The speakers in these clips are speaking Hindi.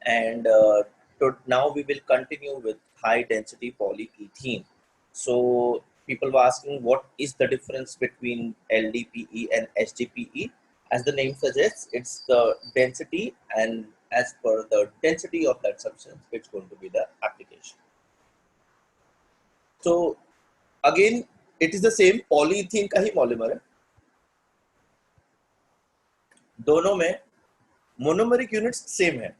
and now we will continue with high density polyethylene. So people were asking what is the difference between LDPE and HDPE. As the name suggests, it's the density, and as per the density of that substance, it's going to be the application. So again, it is the same, polyethylene का ही monomer है. दोनों में मोनोमेरिक यूनिट्स सेम है.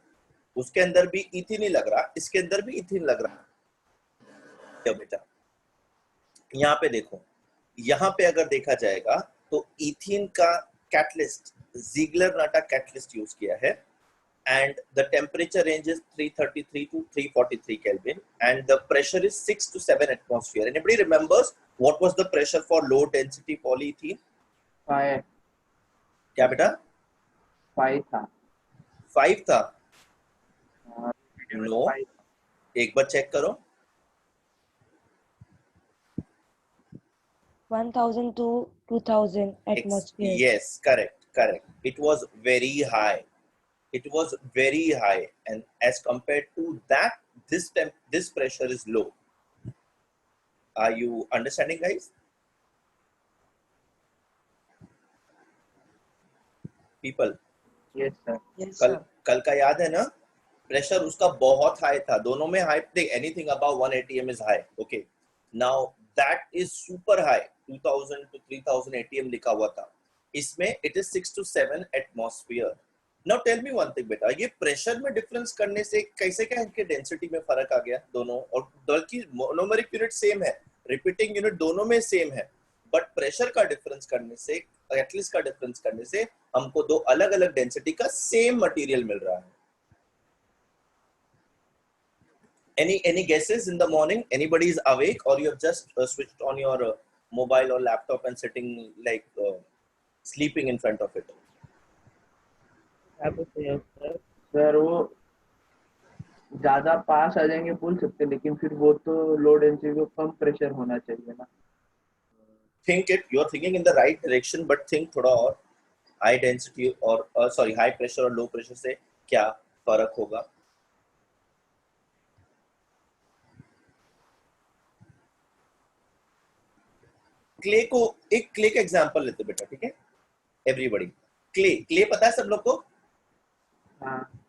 उसके अंदर भी इथीन ही लग रहा, इसके अंदर भी इथीन लग रहा. क्या बेटा, यहाँ पे देखो, यहाँ पे अगर देखा जाएगा तो इथीन का कैटलिस्ट ज़िगलर-नाटा कैटलिस्ट यूज किया है, and the temperature range is 333 to 343 Kelvin, and the pressure is 6 to 7 atmosphere. Anybody remembers what was the pressure for low density polyethylene? 5. क्या बेटा? 5 था. 5 था? No. एक बार चेक करो. 1000 to 2000 atmosphere. Yes, correct. It was very high. It was very high, and as compared to that, this pressure is low. Are you understanding, guys? People. Yes, sir. Yes, sir. कल का याद है ना? प्रेशर उसका बहुत हाई था, दोनों में हाई थे. एनीथिंग अबव 1 atm is high. Okay, now that is super high. 2000 to 3000 atm लिखा हुआ था. इसमें it is 6 to 7 atmosphere. Now tell me one thing बेटा, ये प्रेशर में डिफरेंस करने से कैसे क्या इनके डेंसिटी में फर्क आ गया दोनों? और बल्कि मोनोमेरिक यूनिट सेम है, रिपीटिंग यूनिट दोनों में सेम है, बट प्रेशर का डिफरेंस करने से, एटलीस्ट का डिफरेंस करने से हमको दो अलग अलग डेंसिटी का सेम मटेरियल मिल रहा है. Any guesses in the morning? Anybody is awake, or you have just switched on your mobile or laptop and sitting like sleeping in front of it? Sir वो ज्यादा पास आ जाएंगे बोल सकते, लेकिन फिर वो तो लो डेंसिटी को कम प्रेशर होना चाहिए ना. Think it. You are thinking in the right direction, but think थोड़ा और. High density और high pressure और low pressure से क्या फर्क होगा? क्ले को, एक क्ले का एग्जांपल लेते बेटा, ठीक है? एवरीबॉडी, क्ले पता है सब लोग को?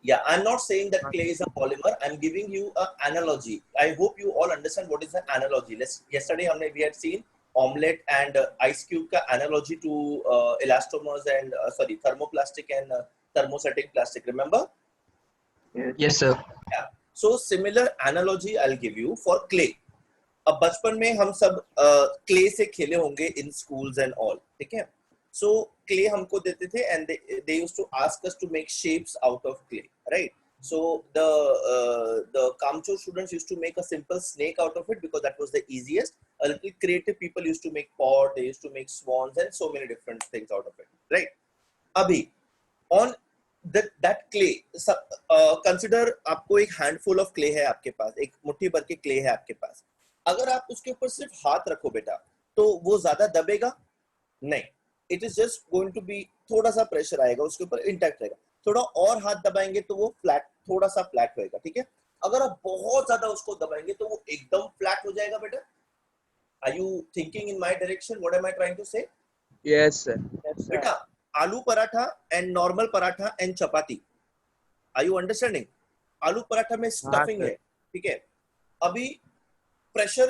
Yeah, I'm not saying that clay is a polymer. I'm giving you an analogy. I hope you all understand what is an analogy. Yesterday we had seen omelette and ice cube ka analogy to elastomers and thermoplastic and thermosetting plastic. Remember? Yes, sir. Yeah. So similar analogy I'll give you for clay. अब बचपन में हम सब क्ले से खेले होंगे इन स्कूल्स एंड ऑल, ठीक है? सो क्ले हमको देते थे, and they used to ask us to make shapes out of clay, right? So the Kamcho students used to make a simple snake out of it because that was the easiest. A little creative people used to make pot, they used to make swans and so many different things out of it, right? Abhi on that clay, consider आपको एक handful of clay है आपके पास, एक मुट्ठी भर के clay है आपके पास. अगर आप उसके ऊपर सिर्फ हाथ रखो बेटा, तो वो ज्यादा दबेगा नहीं. It is just going to be, थोड़ा सा प्रेशर आएगा उसके ऊपर, इंटैक्ट रहेगा. थोड़ा और हाथ दबाएंगे तो वो फ्लैट, थोड़ा सा फ्लैट होएगा, ठीक है? अगर आप बहुत ज्यादा उसको दबाएंगे तो वो एकदम फ्लैट हो जाएगा बेटा. Are you thinking in my direction? What am I trying to say? Yes sir. बेटा, aloo paratha and normal paratha and chapati, are you understanding? Aloo paratha में स्टफिंग है, ठीक है? अभी प्रेशर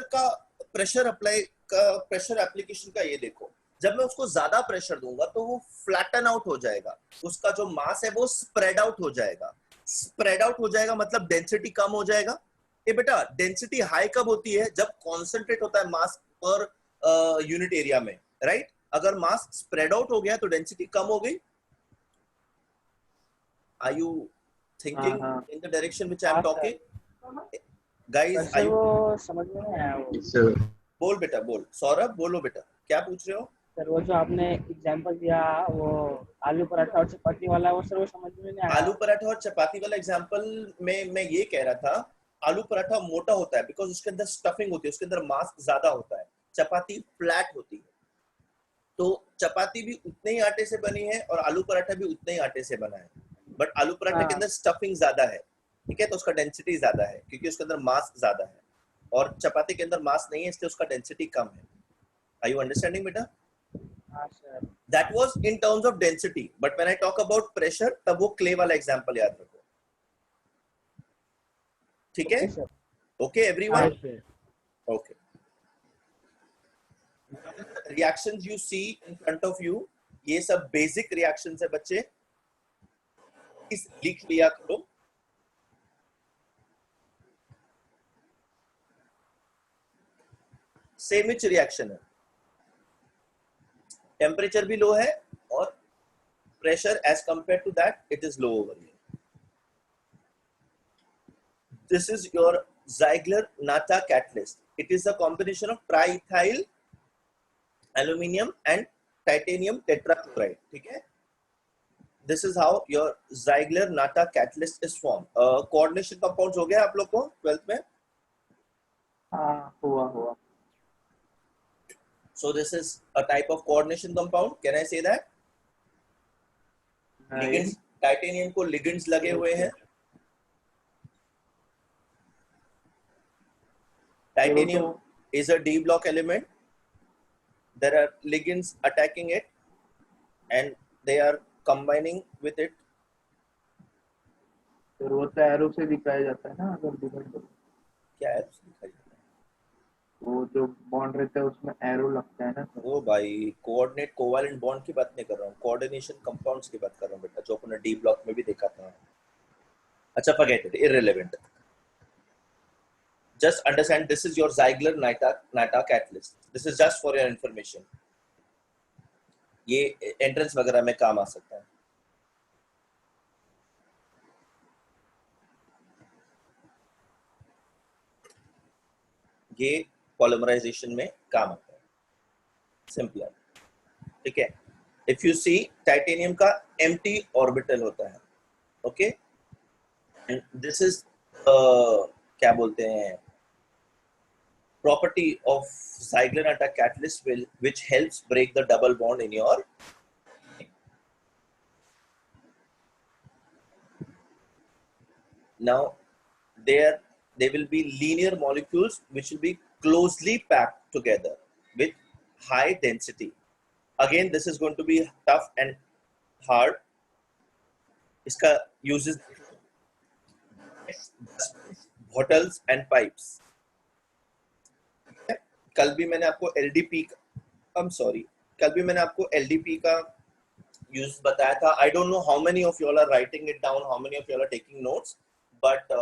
एप्लीकेशन का ये देखो, जब मैं उसको ज्यादा प्रेशर दूंगा तो वो फ्लैटन आउट हो जाएगा, उसका जो मास है वो स्प्रेड आउट हो जाएगा. स्प्रेड आउट हो जाएगा मतलब डेंसिटी कम हो जाएगा. ये बेटा डेंसिटी हाई कब होती है? जब कॉन्सेंट्रेट होता है मास पर यूनिट एरिया में, राइट? अगर मास स्प्रेड आउट हो गया तो डेंसिटी कम हो गई. Are you thinking in the direction which I am talking? Guys वो समझ में नहीं आया वो. बोल बेटा, बोल. सौरभ बोलो बेटा, क्या पूछ रहे हो? सर वो जो आपने एग्जांपल दिया, वो आलू पराठा और चपाती वाला, वो सर वो समझ में नहीं आया. आलू पराठा और चपाती वाला एग्जांपल में मैं ये कह रहा था, आलू पराठा मोटा होता है बिकॉज उसके अंदर स्टफिंग होती है, उसके अंदर मास ज्यादा होता है. चपाती फ्लैट होती है. तो चपाती भी उतने ही आटे से बनी है और आलू पराठा भी उतने ही आटे से बना है, बट आलू पराठा के अंदर स्टफिंग ज्यादा है. ठीक है, तो उसका डेंसिटी ज्यादा है क्योंकि उसके अंदर मास ज्यादा है, और चपाती के अंदर मास नहीं है इसलिए उसका डेंसिटी कम है। आर यू अंडरस्टैंडिंग बेटा? हाँ sir. That was in terms of density, but when I talk about pressure, तब वो clay वाला example याद रखो, ठीक है? Okay everyone? Okay. Reactions you see in front of you, ये सब basic reactions है बच्चे, इस लिख लिया करो। सेम इच रिएक्शन है, टेम्परेचर भी लो है और pressure as compared to that it is low over here. This is your Ziegler-Natta catalyst. It is a combination of triethyl aluminum and titanium tetrachloride, ठीक है? This is how your Ziegler-Natta catalyst is formed. Coordination compounds हो गया आप लोग को 12th में? हाँ हुआ। So this is a type of coordination compound. Can I say that? Ligands, titanium को ligands लगे हुए हैं. Titanium is a D block element. There are ligands attacking it, and they are combining with it. फिर वो तो एरो से दिखाया जाता है ना, अगर डिवाइड करो। क्या एरो से दिखाया जाता है? वो जो बॉन्ड रहता है उसमें एरो लगता है ना। वो भाई कोऑर्डिनेट कोवैलेंट बॉन्ड की बात नहीं कर रहा हूँ, कोऑर्डिनेशन कंपाउंड्स की बात कर रहा हूँ बेटा, जो अपने डी ब्लॉक में भी देखा था। अच्छा forget it, irrelevant. Just understand this is your Ziegler-Natta catalyst. This is just for your information. ये एंट्रेंस वगैरह में काम आ सकता है। ये पॉलिमराइजेशन में काम आता है, सिंपल, ठीक है। इफ यू सी टाइटेनियम का एम्प्टी ऑर्बिटल होता है, ओके, एंड दिस इज क्या बोलते हैं, property of Ziegler-Natta catalyst which helps break the double bond in your. Now they will be linear molecules which will be closely packed together with high density. Again this is going to be tough and hard. Iska uses bottles and pipes. कल भी मैंने आपको LDP का यूज बताया था। I don't know how many of you all are writing it down, how many of you all are taking notes, but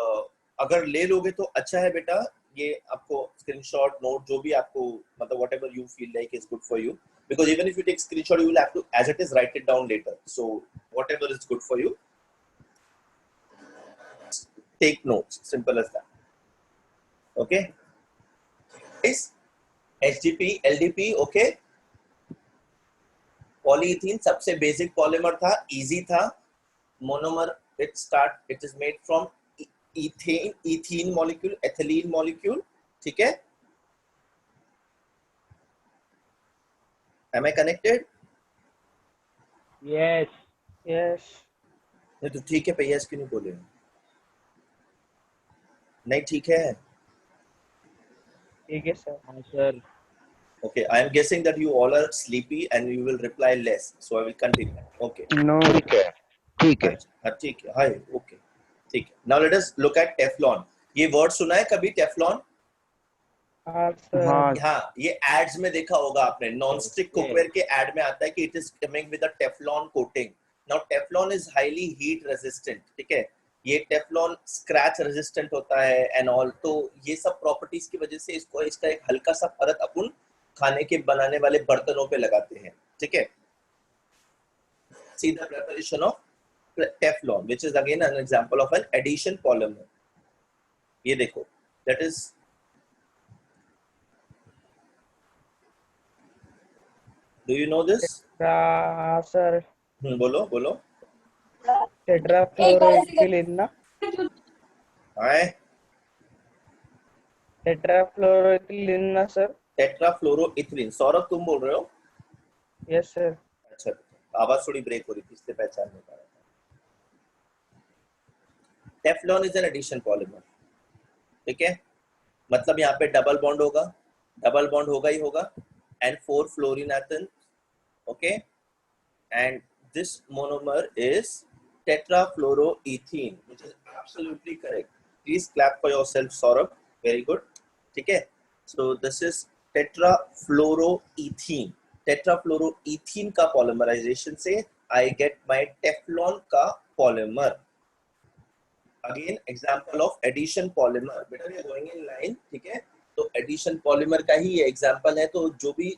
अगर ले लोगे तो अच्छा है बेटा। ये आपको स्क्रीनशॉट नोट जो भी आपको मतलब whatever you feel like is good for you, because even if you take screenshot you will have to as it is write it down later, so whatever is good for you take notes, simple as that. Okay इस HDP, LDP, ओके। पॉलीइथीन सबसे बेसिक पॉलीमर था, इजी था, monomer it is made from ethene molecule, ethylene molecule, ठीक है। Am I connected? यस। नहीं तो ठीक है भैया, इसकी नहीं बोले, नहीं ठीक है सर। हाँ sir. Okay, I am guessing that you all are sleepy and you will reply less, so I will continue. Okay. No ठीक है, हाय, ओके, ठीक है। Now let us look at Teflon. ये वर्ड सुना है कभी, टेफ्लॉन? हाँ, ये एड्स में देखा होगा आपने, नॉन स्टिक कुकवेयर के एड में आता है कि it is coming with a Teflon coating. Now Teflon is highly heat resistant, ठीक है। ये टेफ्लॉन स्क्रैच रेजिस्टेंट होता है एंड ऑल, तो ये सब प्रॉपर्टीज की वजह से इसका एक हल्का सा परत अपन खाने के बनाने वाले बर्तनों पे लगाते हैं, ठीक है। See the preparation of Teflon, which is again an example of an adhesion polymer. ये देखो, that is do you know this? Sir बोलो टेट्राफ्लोरोइथिलीन ना, हाय, टेट्राफ्लोरोइथिलीन ना सर। टेट्राफ्लोरोइथिलीन। सौरभ तुम बोल रहे हो? Yes sir. अच्छा, आवाज थोड़ी ब्रेक हो रही थी इसलिए पहचान नहीं पा रहा था। Teflon is an addition polymer, ठीक है, मतलब यहाँ पे डबल बॉन्ड होगा ही होगा, and 4 fluorine atoms, okay, and this monomer is tetrafluoroethene, which is absolutely correct. Please clap for yourself, Saurabh. Very good. ठीक है, so this is tetrafluoroethene. tetrafluoroethene का polymerization से I get my Teflon का polymer. Again example of addition polymer. बेटा we are going in line, ठीक है, तो addition polymer का ही ये example है, तो जो भी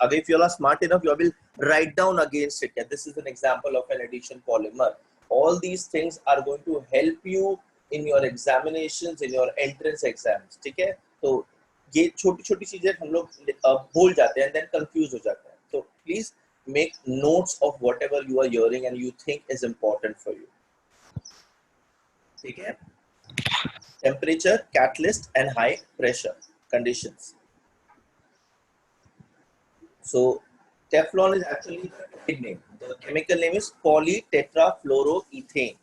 अगर if you are smart enough you will write down against it. This is an example of an addition polymer. All these things are going to help you in your examinations, in your entrance exams, ठीक है, तो ये छोटी छोटी चीजें हम लोग भूल जाते हैं and then confuse हो जाते हैं, तो please make notes of whatever you are hearing and you think is important for you, ठीक है. Temperature, catalyst and high pressure conditions. So Teflon is actually the chemical name. The chemical name is polytetrafluoroethane.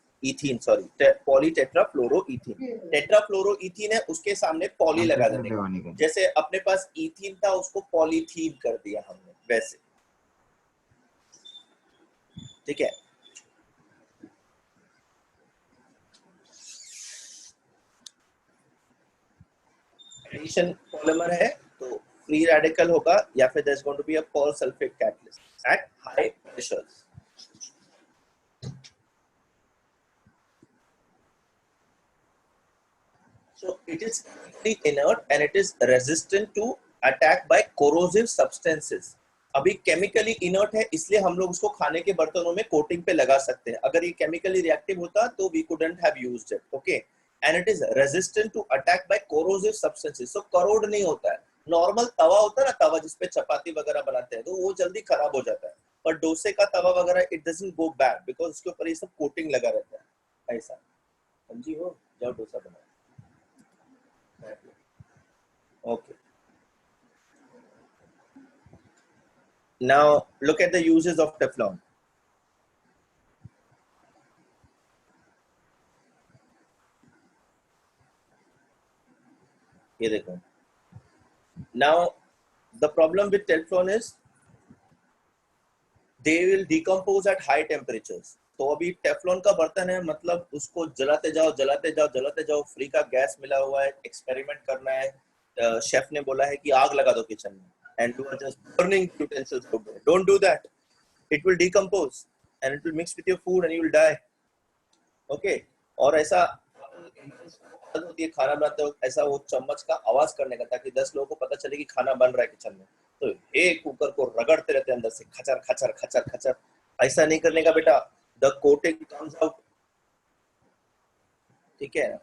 Polytetrafluoroethene. Tetrafluoroethene है, उसके सामने poly लगा देंगे. जैसे अपने पास ethene था उसको polythene कर दिया हमने, वैसे, ठीक है. एडिशन पॉलीमर है तो फ्री रेडिकल होगा या फिर there's going to be a pearl sulfate catalyst at high pressures. So it is inert and it is resistant to attack by corrosive substances. अभी केमिकली इनर्ट है इसलिए हम लोग उसको खाने के बर्तनों में कोटिंग पे लगा सकते हैं. अगर ये केमिकली रिएक्टिव होता तो we couldn't have used it. Okay. And it is resistant to attack by corrosive substances. So corrode नहीं होता है. नॉर्मल तवा होता है ना, तवा जिसपे चपाती वगैरह बनाते हैं, तो वो जल्दी खराब हो जाता है. पर डोसे का तवा वगैरह it doesn't go bad because उसके ऊपर ये सब कोटिंग लगा रहता है. ऐसा समझी हो, जाओ डोसा बनाओ. Okay. Now look at the uses of Teflon. ये देखो. Now the problem with Teflon is they will decompose at high temperatures. तो अभी टेफ्लॉन का बर्तन है, मतलब उसको जलाते जाओ, फ्री का गैस मिला हुआ है, एक्सपेरिमेंट करना है, शेफ ने बोला है कि आग लगा दो किचन में, and you are just burning utensils out there. Don't do that. It will decompose and it will mix with your food and you will die. Okay. और ऐसा होती है खाना बनाते वक्त, ऐसा वो चम्मच का आवाज करने का ताकि 10 लोगों को पता चले कि खाना बन रहा है किचन में, तो एक कुकर को रगड़ते रहते हैं अंदर से, खचर खचर खचर खचर. ऐसा नहीं करने का बेटा. The coating comes out, ठीक है,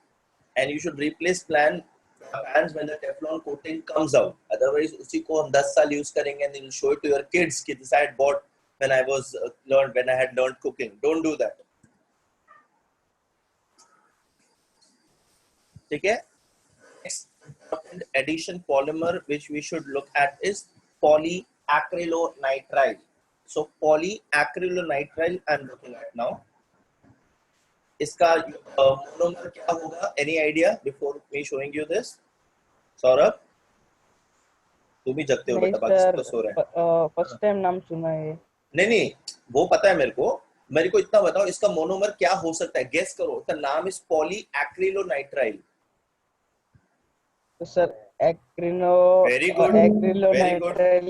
and you should replace pans when the Teflon coating comes out. Otherwise उसी को हम 10 साल यूज करेंगे and you'll show it to your kids कि this I had bought when I had learned cooking. Don't do that. ठीक है. Next important addition polymer which we should look at is polyacrylonitrile. So polyacrylonitrile I'm looking at now. इसका मोनोमर क्या होगा? Any idea before me showing you this? Saurabh, तुम ही जगते हो बेटा, बाकी सब तो सो रहे हैं. फर्स्ट टाइम नाम सुना है. नहीं वो पता है मेरे को इतना बताओ इसका मोनोमर क्या हो सकता है, गेस करो. इसका नाम इज polyacrylonitrile. तो सर एक्रिनो. Very good acrylonitrile.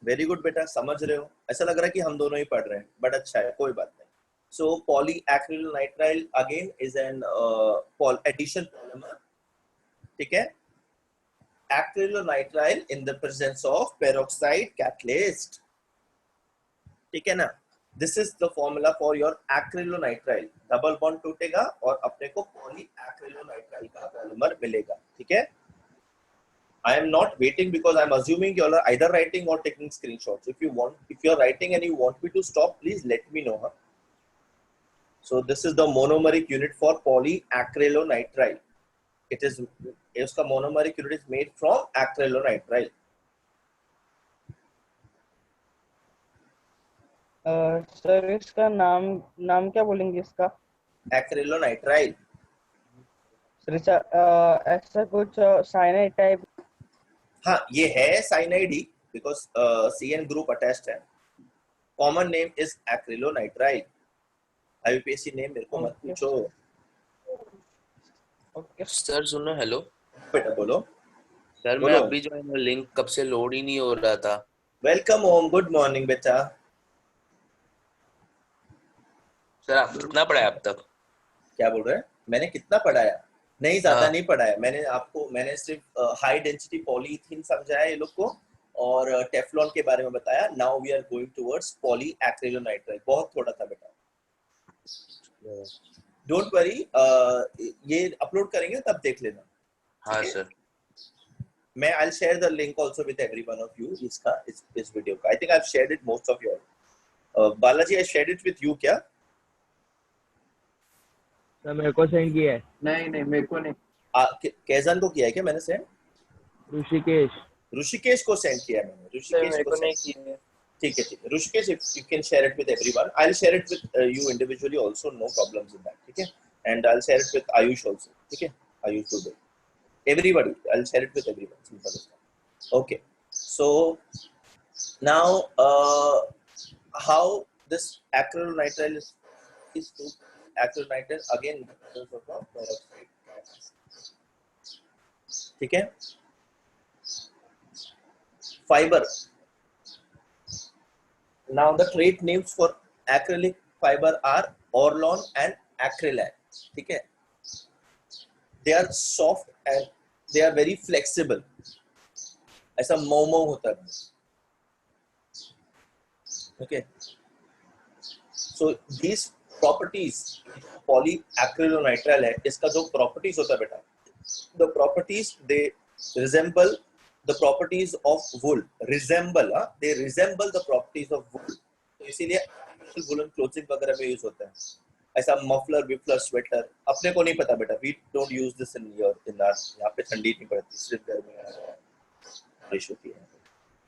Very good बेटा, समझ रहे हो. ऐसा लग रहा है कि हम दोनों ही पढ़ रहे हैं, बट अच्छा है, कोई बात नहीं. So polyacrylonitrile again is an addition polymer. ठीक है. Acrylonitrile in the presence of peroxide catalyst. ठीक है ना. This is the formula for your acrylonitrile. Double bond टूटेगा और अपने को polyacrylonitrile का पॉलीमर मिलेगा. ठीक है. I am not waiting because I am assuming you all are either writing or taking screenshots. If you are writing and you want me to stop, please let me know. Huh? So this is the monomeric unit for polyacrylonitrile. इसका monomeric unit is made from acrylonitrile. Sir इसका नाम क्या बोलेंगे इसका? Acrylonitrile. ऐसा कुछ साइनाइड टाइप? हाँ, ये है साइनाइड ही, बिकॉज CN ग्रुप अटैच्ड है. Common name is acrylonitrile. IUPAC name मेरे को मत Okay. पूछो. ओके सर सुनो, हेलो बेटा बोलो. सर, मैं बोलो. अभी जो है लिंक कब से लोड ही नहीं हो रहा था. Welcome home. गुड मॉर्निंग बेटा. सर आप कितना पढ़ा है अब तक? क्या बोल रहे हैं? मैंने कितना पढ़ाया? नहीं, ज्यादा हाँ. नहीं पढ़ाया. मैंने सिर्फ हाई डेंसिटी पॉलीइथीन समझाया ये लोग को, और टेफ्लॉन के बारे में बताया. Now we are going towards polyacrylonitrile. बहुत थोड़ा था बेटा. डोंट वरी, ये अपलोड करेंगे तब देख लेना. हाँ ठीक है? सर. मैं I'll share the link also with every one of you. इसका इस वीडियो का. I think I've shared it most of you all. Balaji, I shared it with you क्या? सर मेरे को सेंड किया है. नहीं मेरे को नहीं. कैजन को किया है क्या मैंने सेंड? ऋषिकेश को सेंड किया है मैंने. ऋषिकेश को नहीं किया. ठीक है. Rishikesh, if you can share it with everyone. I'll share it with you individually also. No problems in that. ठीक है? And I'll share it with Ayush also. ठीक है? Ayush will do. Everybody, I'll share it with everyone. Simple as that. Okay. So now, how this acrylonitrile is to acrylonitrile again. ठीक है? Fiber. Now the trait names for acrylic fiber are Orlon and acrylan. ठीक है? They are soft and they are very flexible. ऐसा मोमो होता है. Okay. So these properties, polyacrylonitrile है, इसका जो properties होता है बेटा, the properties they resemble the properties of wool. They resemble the properties of wool. तो इसीलिए woolen clothing वगैरह में यूज होता है. ऐसा मफलर, विफलर, स्वेटर अपने को नहीं पता बेटा. We don't use this in our. यहाँ पे ठंडी नहीं पड़ती, सिर्फ गर्मी बारिश होती है.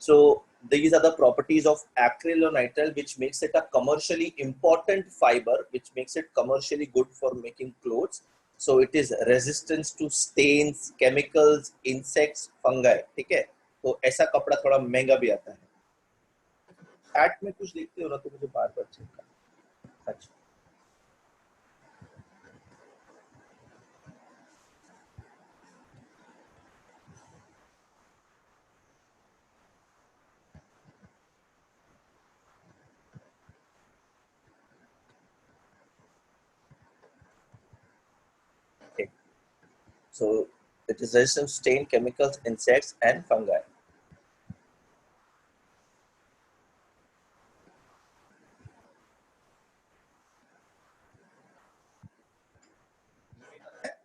So these are the properties of acrylonitrile which makes it a commercially important fiber, which makes it commercially good for making clothes. So it is resistant to stains, chemicals, insects, fungi. ठीक है? तो ऐसा कपड़ा थोड़ा महंगा भी आता है. एड में कुछ देखते हो ना तो मुझे बार-बार चेक करना. अच्छा. So it is resistant to stain, chemicals, insects, and fungi.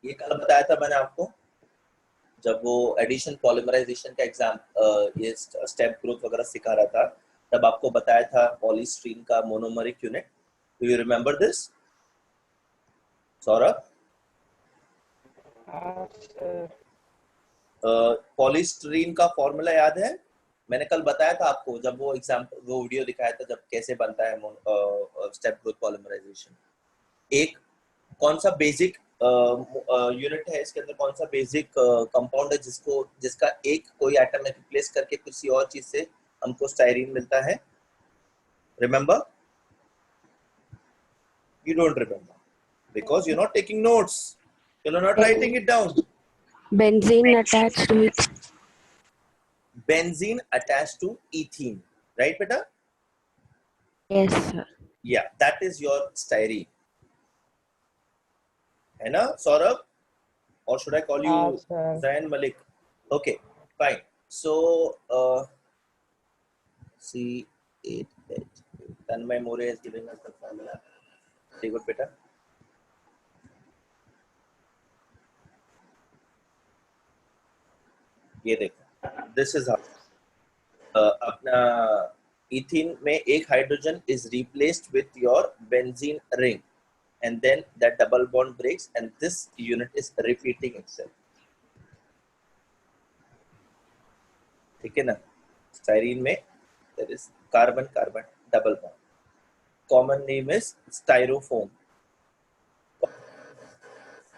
ये कल बताया था मैंने आपको, जब वो एडिशन पॉलीमराइजेशन का एग्जाम, ये स्टेप ग्रोथ वगैरह सिखा रहा था, तब आपको बताया था पॉलीस्टीरीन का monomeric unit. Do you remember this Saurabh? Polystyrene का फॉर्मूला याद है? मैंने कल बताया था आपको, जब वो वो वीडियो दिखाया था जब कैसे बनता है स्टेप ग्रोथ पॉलीमराइजेशन. एक कौन सा बेसिक यूनिट है इसके अंदर, कौन सा बेसिक कंपाउंड है जिसका एक कोई एटम में रिप्लेस करके किसी और चीज से हमको स्टायरीन मिलता है? Remember? You don't remember because you're not taking notes. You're not writing it down. Benzene attached to it. Benzene attached to ethene, right, beta? Yes, sir. Yeah, that is your styrene. है ना, Saurabh? Or should I call you Zain Malik? Okay, fine. So, C8H. Tanmay More is giving us the formula. Very good, beta. ये देखो, this is how अपना ethene में एक hydrogen is replaced with your benzene ring, and then that double bond breaks and this unit is repeating itself. ठीक है ना? स्टायरीन में there is carbon carbon double bond. Common name is styrofoam.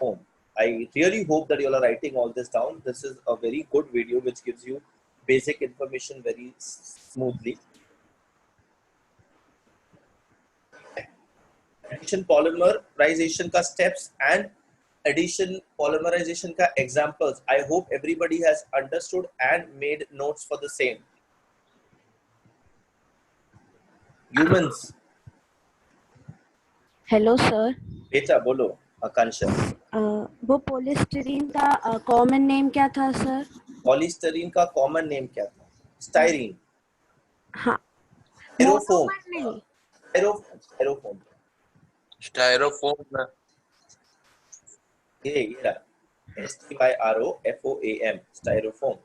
Foam. I really hope that you all are writing all this down. This is a very good video which gives you basic information very smoothly. Addition polymerization का steps and addition polymerization का examples. I hope everybody has understood and made notes for the same. Humans. Hello sir, बेटा बोलो आकांक्षा. वो पोलिस्टीरीन का कॉमन नेम क्या था सर? पॉलीस्टरीन का कॉमन नेम क्या था? स्टाइरीन. हाँ, एरोफोम. नहीं, एरोफोम. स्टायरोफोम ना. ये रहा. STYROFOAM. Styrofoam.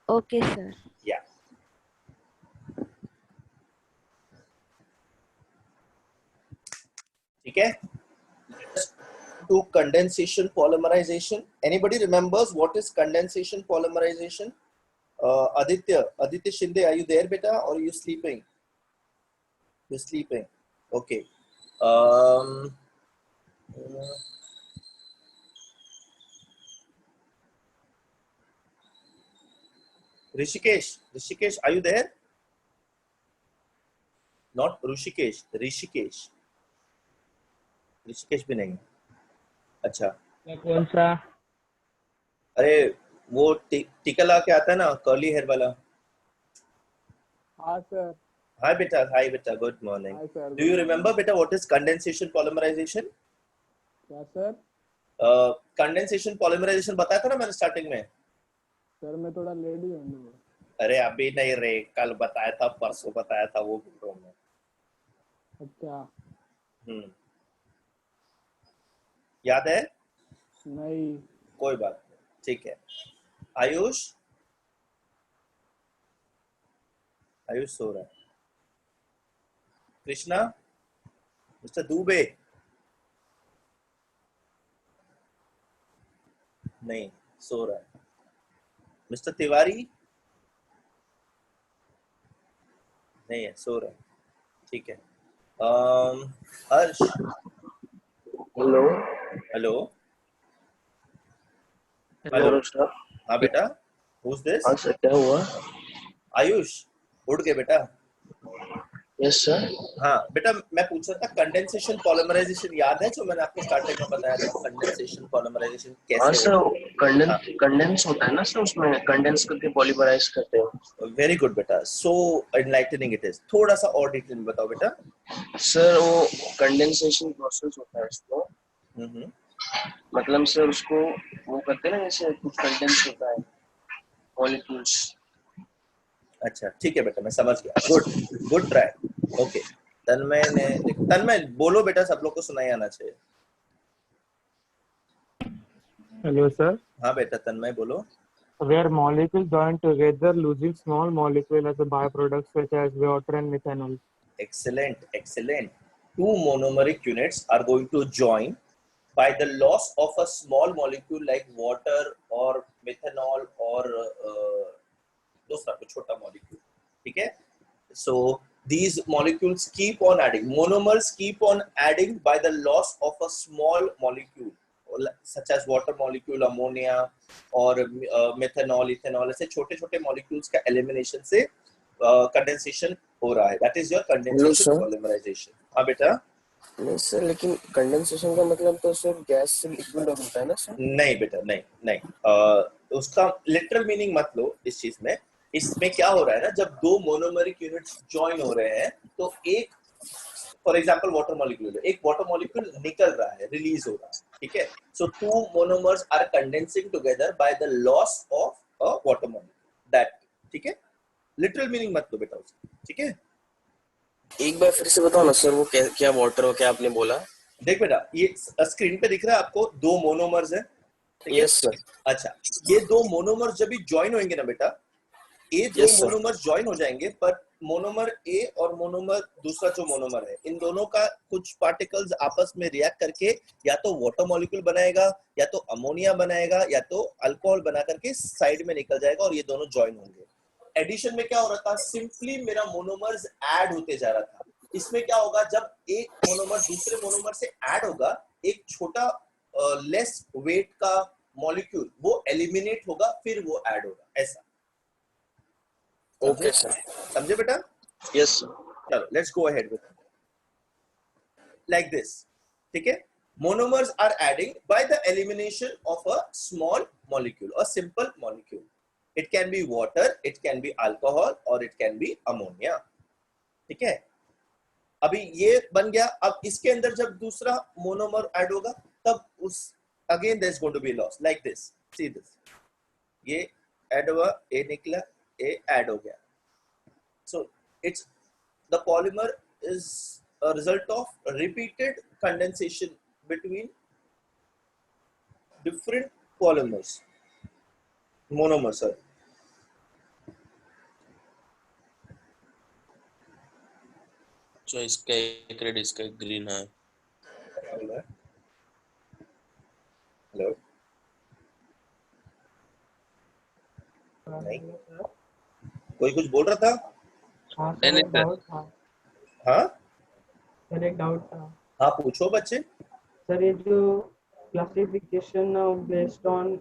Okay sir. Yeah. ठीक है. To condensation polymerization. Anybody remembers what is condensation polymerization? Aditya Shinde, are you there, beta, or are you sleeping? You're sleeping. Okay. Rishikesh, are you there? Not Rishikesh, Rishikesh भी नहीं. अच्छा. कौन सा? अरे वो टीका ला के आता है ना, कर्ली हेयर वाला. हाँ sir. Hi beta, good morning. Hi sir. Do you remember beta what is condensation polymerization? क्या सर? Condensation polymerization बताया था ना मैंने स्टार्टिंग में. सर मैं थोड़ा लेट ही हूँ. अरे अभी नहीं रे, कल बताया था, परसों बताया था वो वीडियो में. अच्छा. याद है? नहीं. कोई बात नहीं, ठीक है. आयुष सो रहा है. कृष्णा, मिस्टर दुबे नहीं, सो रहा है. मिस्टर तिवारी नहीं है, सो रहा है. ठीक है. Harsh. Hello hello. Hello sir. हाँ बेटा. Who's this? हाँ सर, क्या हुआ? आयुष उठ गए बेटा. Yes sir. हाँ बेटा, मैं पूछ रहा था कंडेंसेशन पॉलिमराइजेशन याद है जो मैंने आपको स्टार्टिंग में बताया था? कंडेंसेशन पॉलिमराइजेशन हाँ कैसे सर, होता है? कंडेंस होता है ना सर, उसमें कंडेंस करके पॉलीमराइज करते हैं. वेरी गुड बेटा, सो एनलाइटनिंग इट इज. थोड़ा सा और डिटेल में बताओ बेटा. सर वो कंडेंसेशन प्रोसेस होता है उसको, मतलब सर उसको वो करते हैं ना, जैसे कुछ कंडेंस होता है मॉलिक्यूल्स. अच्छा ठीक है बेटा, मैं समझ गया. Good try. ओके. तन्मय बोलो बेटा, सब लोग को सुनाई आना चाहिए. Hello sir. हाँ बेटा तन्मय बोलो. Where molecules join together, losing small molecule as a byproduct such as water and methanol. Excellent. Two monomeric units are going to join by the loss of a small molecule like water or methanol or दूसरा कुछ छोटा molecule. ठीक है. So these molecules keep on adding. Monomers keep on adding by the loss of a small molecule such as water molecule, ammonia और methanol, ethanol. ऐसे छोटे-छोटे molecules का elimination से condensation हो रहा है. That is your condensation polymerization. हाँ बेटा. नहीं सर, लेकिन कंडेंसेशन का मतलब तो सर गैस से लिक्विड होता है ना सर? नहीं बेटा, नहीं. उसका लिटरल मीनिंग मत लो इस चीज में. इसमें क्या हो रहा है ना, जब दो मोनोमेरिक यूनिट्स ज्वाइन हो रहे हैं तो एक, फॉर एग्जांपल वाटर मॉलिक्यूल, एक वाटर मॉलिक्यूल निकल रहा है, रिलीज हो रहा है. ठीक है. So two monomers are condensing together by the loss of a water molecule. That. ठीक है. लिटरल मीनिंग मत लो बेटा उसका. ठीक है. एक बार फिर से बताओ ना सर, वो क्या वाटर हो, क्या आपने बोला? देख बेटा, ये स्क्रीन पे दिख रहा है आपको, दो मोनोमर्स है. Yes sir. अच्छा, ये दो मोनोमर्स जब भी ज्वाइन होंगे ना बेटा, ये दो मोनोमर्स ज्वाइन हो जाएंगे, पर मोनोमर ए और मोनोमर दूसरा जो मोनोमर है, इन दोनों का कुछ पार्टिकल्स आपस में रिएक्ट करके या तो वाटर मॉलिक्यूल बनाएगा, या तो अमोनिया बनाएगा, या तो अल्कोहल बना करके साइड में निकल जाएगा और ये दोनों ज्वाइन होंगे. एडिशन में क्या हो रहा था, सिंपली मेरा मोनोमर्स ऐड होते जा रहा था. इसमें क्या होगा, जब एक मोनोमर दूसरे मोनोमर से ऐड होगा, एक छोटा लेस वेट का मॉलिक्यूल वो एलिमिनेट होगा, फिर वो ऐड होगा, ऐसा। Okay sir. समझे बेटा? Yes sir. चलो let's go ahead with like this, ठीक है। Monomers are adding by the elimination of a small molecule, a simple molecule. It can be water, it can be alcohol, or it can be ammonia. ठीक है, अभी ये बन गया। अब इसके अंदर जब दूसरा मोनोमर ऐड होगा तब उस again there's going to be loss like this. See this, ये ऐड हुआ, ए निकला, ए ऐड हो गया। So it's the polymer is a result of repeated condensation between different polymers, monomers, sorry. जो इसका एक रेड इसका एक ग्रीन है। हेलो, नहीं, कोई कुछ बोल रहा था? हाँ नहीं, सर, नहीं, एक डाउट था। हाँ सर एक डाउट था हाँ, पूछो बच्चे। सर, ये जो classification based on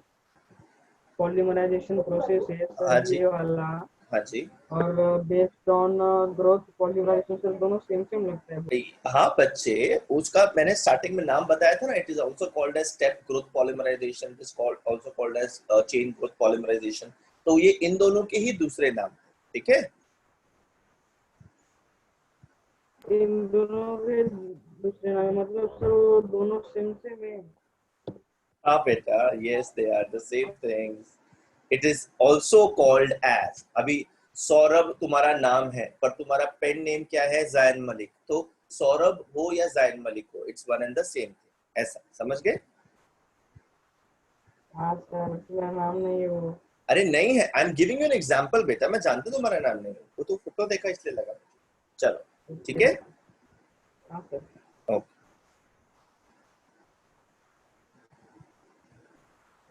polymerization process है हाँ सर, जी। ये वाला, हाँ जी, और based on growth polymerization sir, दोनों सेम सेम लगता है। हाँ बच्चे, उसका मैंने स्टार्टिंग में नाम बताया था ना, it is also called as step growth polymerization, it is called also called as chain growth polymerization. तो ये इन दोनों के ही दूसरे नाम, ठीक है। इन दोनों के दूसरे नाम मतलब सर दोनों सेम सेम है? हाँ बेटा, yes they are the same things. It is also called as, अभी सौरभ तुम्हारा नाम है पर तुम्हारा पेन नेम क्या है? ज़ैन मलिक। तो सौरभ हो या ज़ैन मलिक हो, it's one and the same thing, ऐसा समझ गए? हाँ सर, मेरा नाम नहीं है वो। अरे नहीं है, I am giving you an example बेटा, मैं जानता हूँ तुम्हारा नाम नहीं है, वो तो फोटो देखा इसलिए लगा। चलो ठीक है, हाँ सर। ओके,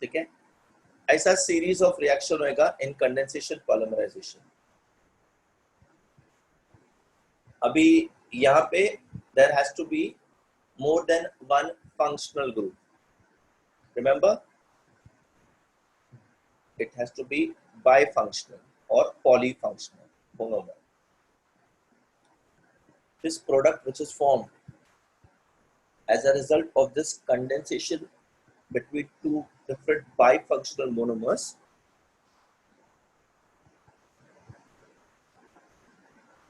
ठीक है। ऐसा सीरीज ऑफ रिएक्शन होगा इन कंडेंसेशन पॉलीमराइजेशन। अभी यहाँ पे there has to be more than one functional group. Remember, it has to be bifunctional or polyfunctional monomer. This product which is formed as a result of this condensation between two different bifunctional monomers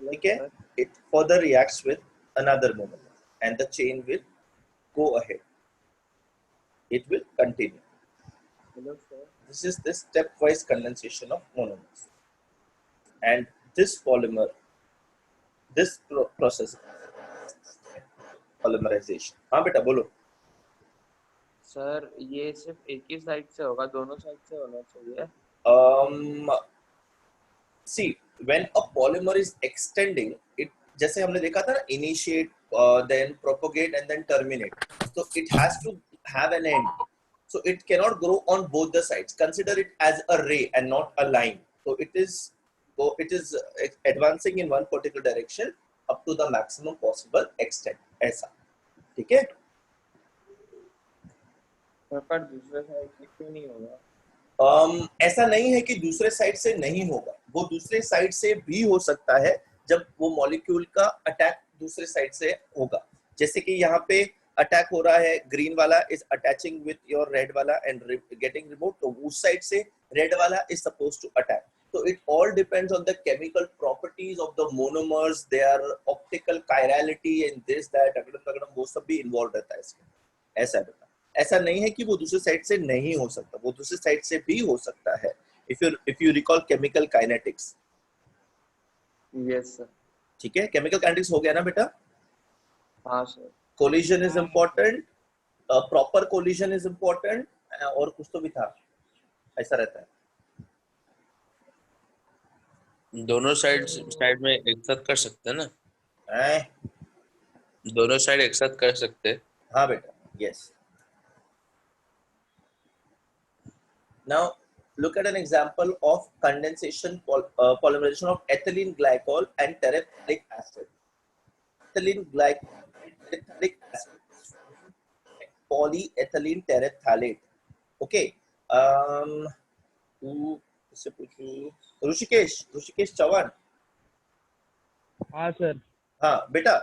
okay, it further reacts with another monomer and the chain will go ahead. It will continue. This is the stepwise condensation of monomers. And this polymer, this process, polymerization. हाँ बेटा बोलो। सर ये सिर्फ एक ही साइड से होगा, दोनों साइड से होना चाहिए? See, when a polymer is extending, it जैसे हमने देखा था ना, initiate, then propagate and then terminate. So it has to have an end. So it cannot grow on both the sides. Consider it as a ray and not a line. So it is advancing in one particular direction up to the maximum possible extent. ऐसा, ठीक है? पर दूसरे साइड से क्यों नहीं होगा? ऐसा नहीं है कि दूसरे साइड से नहीं होगा, वो दूसरे साइड से भी हो सकता है जब वो मॉलिक्यूल का अटैक दूसरे साइड से होगा। जैसे कि यहाँ पे अटैक हो रहा है, ग्रीन वाला is attaching with your red वाला एंड गेटिंग रिमूव, तो उस साइड से रेड वाला इज सपोज्ड टू अटैक। तो it all depends on the chemical properties of the monomers, their optical chirality and this that, अगड़म वो सब भी इन्वॉल्व रहता है इसमें। ऐसा बेटा, ऐसा नहीं है कि वो दूसरे साइड से नहीं हो सकता, वो दूसरे साइड से भी हो सकता है। if you recall chemical kinetics, yes sir. ठीक है, chemical kinetics हो गया ना बेटा? हाँ sir. collision is important, proper collision is important, और कुछ तो भी था, ऐसा रहता है। दोनों साइड में एक साथ कर सकते हैं ना? हैं? दोनों साइड एक साथ कर सकते हैं। हाँ बेटा, yes. Now look at an example of condensation polymerization of ethylene glycol and terephthalic acid. Ethylene glycol and terephthalic acid. polyethylene terephthalate. Okay. इससे पूछूं ऋषिकेश चौहान. हाँ सर. हाँ बेटा,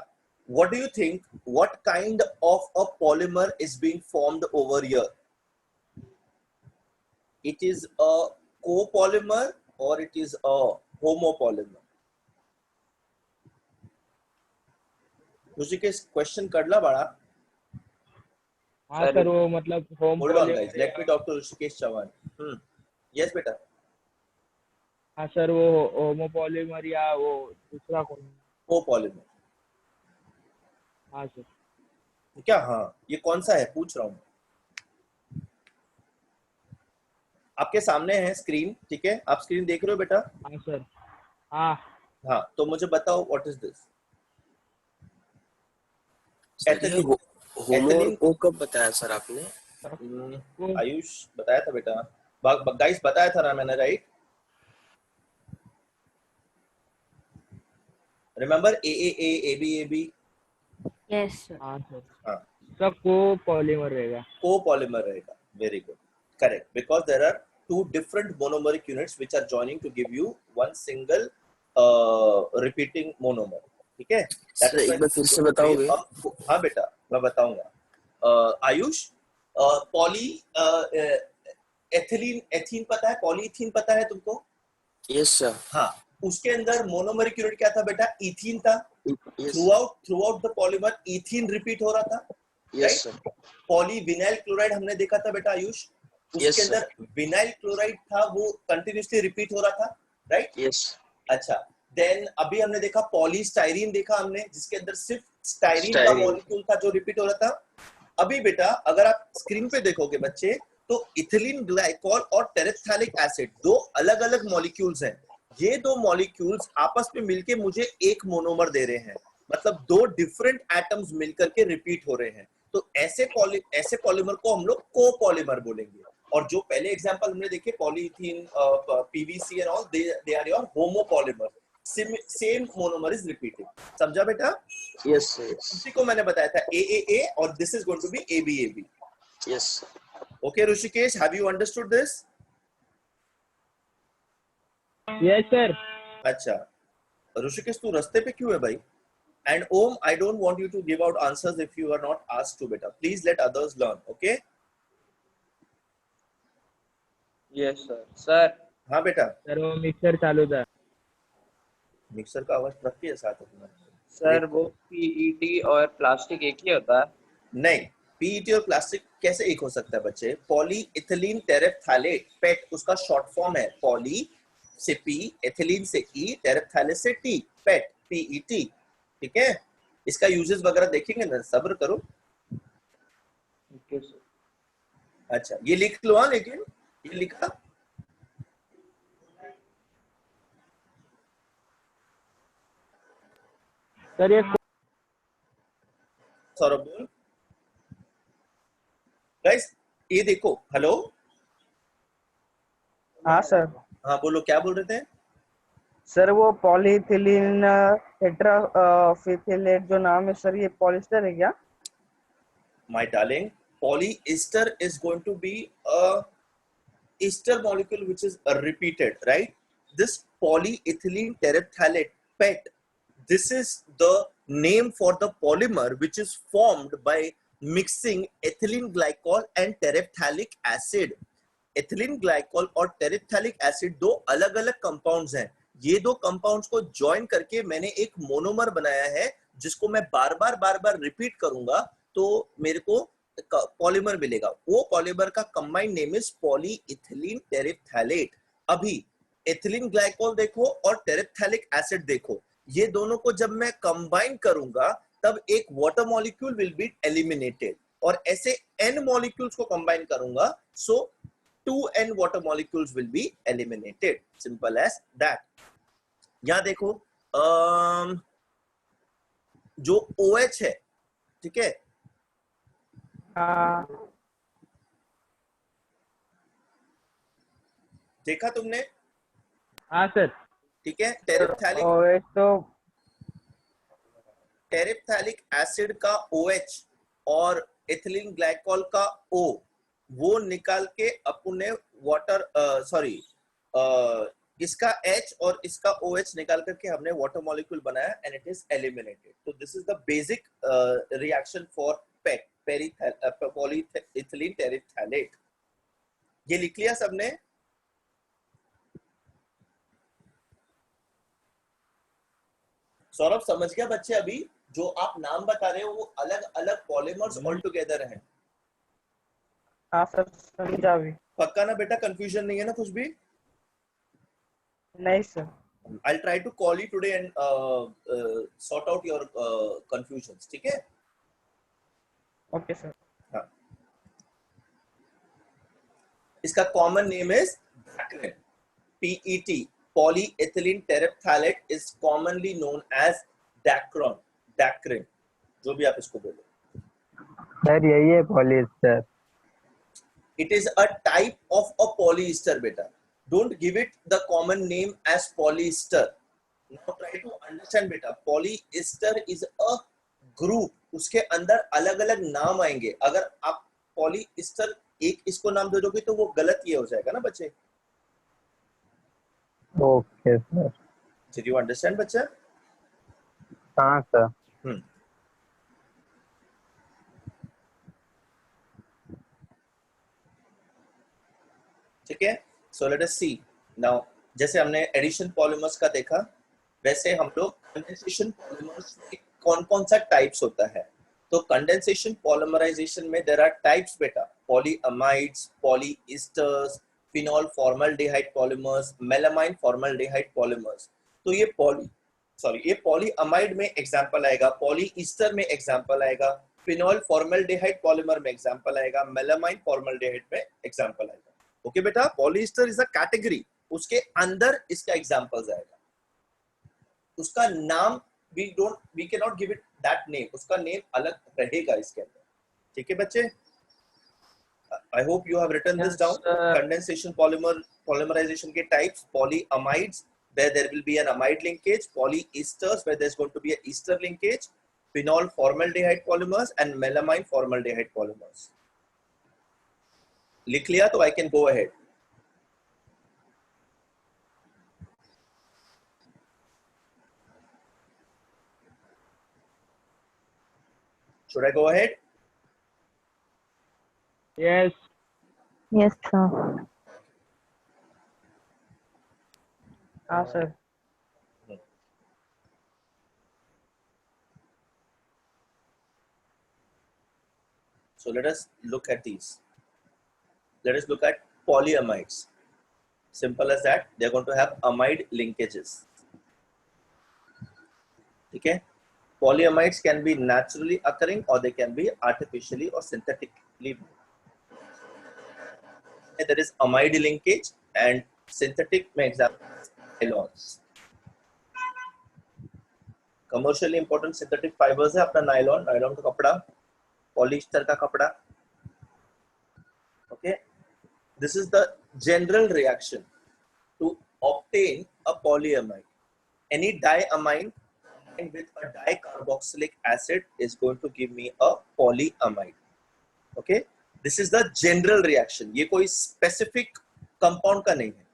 what do you think? What kind of a polymer is being formed over here? It is a copolymer or it is a homopolymer? Rishikesh question करला बड़ा. हाँ सर, वो मतलब home Hold on guys, let me talk to Rishikesh Chauhan. Yes बेटा. हाँ सर, वो होमोपॉलीमर या वो दूसरा कौन? कोपॉलीमर. हाँ सर. क्या? हाँ, ये कौन सा है पूछ रहा हूँ. आपके सामने है स्क्रीन, ठीक है? आप स्क्रीन देख रहे हो बेटा? हाँ सर. हाँ. हाँ, तो मुझे बताओ व्हाट इज दिस. होमो को कब बताया सर आपने? आयुष बताया था बेटा. गाइस बताया था ना मैंने, right? Remember AAA, AB. Yes sir. हाँ सर. हाँ, सब कोपॉलीमर रहेगा. कोपॉलीमर रहेगा. Very good, correct. Because there are two different monomeric units which are joining to give you one single repeating monomer. ठीक है? सर एक बार फिर से बताओगे? हाँ बेटा, मैं बताऊंगा. आयुष, पॉली एथीन पता है? पॉलीथीन पता है तुमको? Yes sir. हाँ, उसके अंदर मोनोमेरिक यूनिट क्या था बेटा? इथीन था. Through out the polymer ethene repeat हो रहा था. Yes sir. पॉलीविनाइल क्लोराइड हमने देखा था बेटा आयुष. उसके अंदर विनाइल क्लोराइड था, वो कंटिन्यूसली रिपीट हो रहा था, राइट? यस. अच्छा, देन अभी हमने देखा पॉलीस्टाइरीन देखा हमने, जिसके अंदर सिर्फ स्टाइरीन का मॉलिक्यूल था जो रिपीट हो रहा था. अभी बेटा अगर आप स्क्रीन पे देखोगे बच्चे, तो इथिलीन ग्लाइकॉल और टेरेप्थैलिक एसिड दो अलग अलग मॉलिक्यूल्स हैं. ये दो मॉलिक्यूल्स आपस में मिलके मुझे एक मोनोमर दे रहे हैं. मतलब दो डिफरेंट एटम्स मिलकर के रिपीट हो रहे हैं. तो ऐसे पॉलीमर को हम लोग कोपॉलीमर बोलेंगे. और जो पहले एग्जांपल हमने देखे polythene, PVC and all, they are your homopolymer. Same monomer is repeating. समझा बेटा? Yes sir. इसी को मैंने बताया था AAA और this is going to be ABAB. Yes. Okay Rishikesh, have you understood this? Yes sir. अच्छा ऋषिकेश, तू रास्ते पे क्यों है भाई? And Om, I don't want you to give out answers if you are not asked to बेटा. Please let others learn. Okay? Yes sir. Sir. हाँ बेटा. सर वो मिक्सर चालू था. मिक्सर का आवाज ट्रक के साथ है तुम्हारे. सर वो PET और प्लास्टिक एक ही होता है? नहीं, PET और प्लास्टिक कैसे एक हो सकता है बच्चे? पॉलीइथिलीन टेरेप्थैलेट, पेट उसका शॉर्ट फॉर्म है. पॉली से P, एथिलीन से E, टेरेप्थैलेट से T, पेट, PET. ठीक है? इसका यूजेस वगैरह देखेंगे ना, सब्र करो. Okay sir. अच्छा, ये लिख लो. हाँ, लेकिन ये लिखा सर ये सौरभ बोल. गाइस ये देखो. हेलो. हाँ सर. हाँ बोलो, क्या बोल रहे थे? सर वो पॉलीइथिलीन टेट्राफिथिलेट जो नाम है सर, ये पॉलिस्टर है क्या? My darling, polyester is going to be a ester molecule which is repeated, right? This polyethylene terephthalate, PET, this is the name for the polymer which is formed by mixing ethylene glycol and terephthalic acid. ethylene glycol और terephthalic acid दो अलग अलग कंपाउंड्स हैं. ये दो कंपाउंड्स को ज्वाइन करके मैंने एक मोनोमर बनाया है, जिसको मैं बार बार रिपीट करूंगा तो मेरे को पॉलीमर मिलेगा. वो पॉलीमर का कंबाइंड नेम इज पॉलीइथिलीन टेरेप्थैलेट. अभी एथिलीन ग्लाइकोल देखो और टेरेप्थैलिक एसिड देखो, ये दोनों को जब मैं कंबाइन करूंगा तब एक water molecule will be eliminated. और ऐसे n मॉलिक्यूल्स को कंबाइन करूंगा, सो 2n water molecules will be eliminated. Simple as that. यहां देखो, जो OH है, ठीक है, देखा तुमने? हाँ सर. ठीक है. टेरेप्थैलिक एसिड का OH और एथिलीन ग्लाइकॉल का O वो निकाल के अपने वाटर सॉरी इसका H और इसका OH निकाल करके हमने वाटर मॉलिक्यूल बनाया एंड इट इज एलिमिनेटेड. तो this is the basic reaction for PET, polyethylene terephthalate. ये लिख लिया सबने? सौरभ समझ गया बच्चे? अभी जो आप नाम बता रहे हो वो अलग अलग पॉलीमर्स ऑल टुगेदर हैं. हाँ सर समझा भी. पक्का ना बेटा? कंफ्यूजन नहीं है ना कुछ भी? नहीं sir. I'll try to call you today and sort out your confusions. ठीक है? Okay sir. हाँ. इसका common name is Dacron. PET, polyethylene terephthalate is commonly known as dacron, dacrin, जो भी आप इसको बोलो. सर यही है polyester. It is a type of a polyester, beta. Don't give it the common name as polyester. Now try to understand, beta. Polyester is a group. उसके अंदर अलग अलग नाम आएंगे. अगर आप polyester एक इसको नाम दे दोगे तो वो गलत ये हो जाएगा ना बच्चे. Okay sir. Did you understand, बच्चा? हाँ सर. ठीक है. So let us see now. जैसे हमने एडिशन पॉलीमर्स का देखा वैसे हम लोग कंडेंसेशन पॉलीमर्स में कौन कौन सा टाइप्स होता है. तो कंडेंसेशन पॉलीमराइजेशन में देयर आर टाइप्स बेटा. Polyamides, polyesters, phenol formaldehyde polymers, melamine formaldehyde polymers. तो ये पॉलीअमाइड में एग्जांपल आएगा, पॉलीएस्टर में एग्जांपल आएगा, फिनॉल फॉर्मल्डिहाइड पॉलीमर में एग्जांपल आएगा, मेलामाइन फॉर्मल्डिहाइड में एग्जांपल आएगा. ओके बेटा. पॉलीएस्टर इज अ कैटेगरी, उसके अंदर इसका एग्जांपल्स आएगा. उसका नाम we can not give it that name. उसका नेम अलग रहेगा इसके अंदर. ठीक है बच्चे? I hope you have written this down. Condensation polymerization के types: polyamides, where there will be an amide linkage; polyesters, where there's going to be an ester linkage; phenol formaldehyde polymers and melamine formaldehyde polymers. लिख लिया तो I can go ahead. Should I go ahead? Yes. Yes, sir. हाँ sir. So let us look at these. Let us look at polyamides. Simple as that. They are going to have amide linkages. ठीक है? Polyamides can be naturally occurring or they can be artificially or synthetically. There is amide linkage and synthetic में example nylons. Commercially important synthetic fibers है अपना nylon का कपड़ा, polyester का कपड़ा. Okay, this is the general reaction to obtain a polyamide. Any diamine with a dicarboxylic acid is going to give me a polyamide. Okay, this is the general reaction. ये कोई specific compound का नहीं है.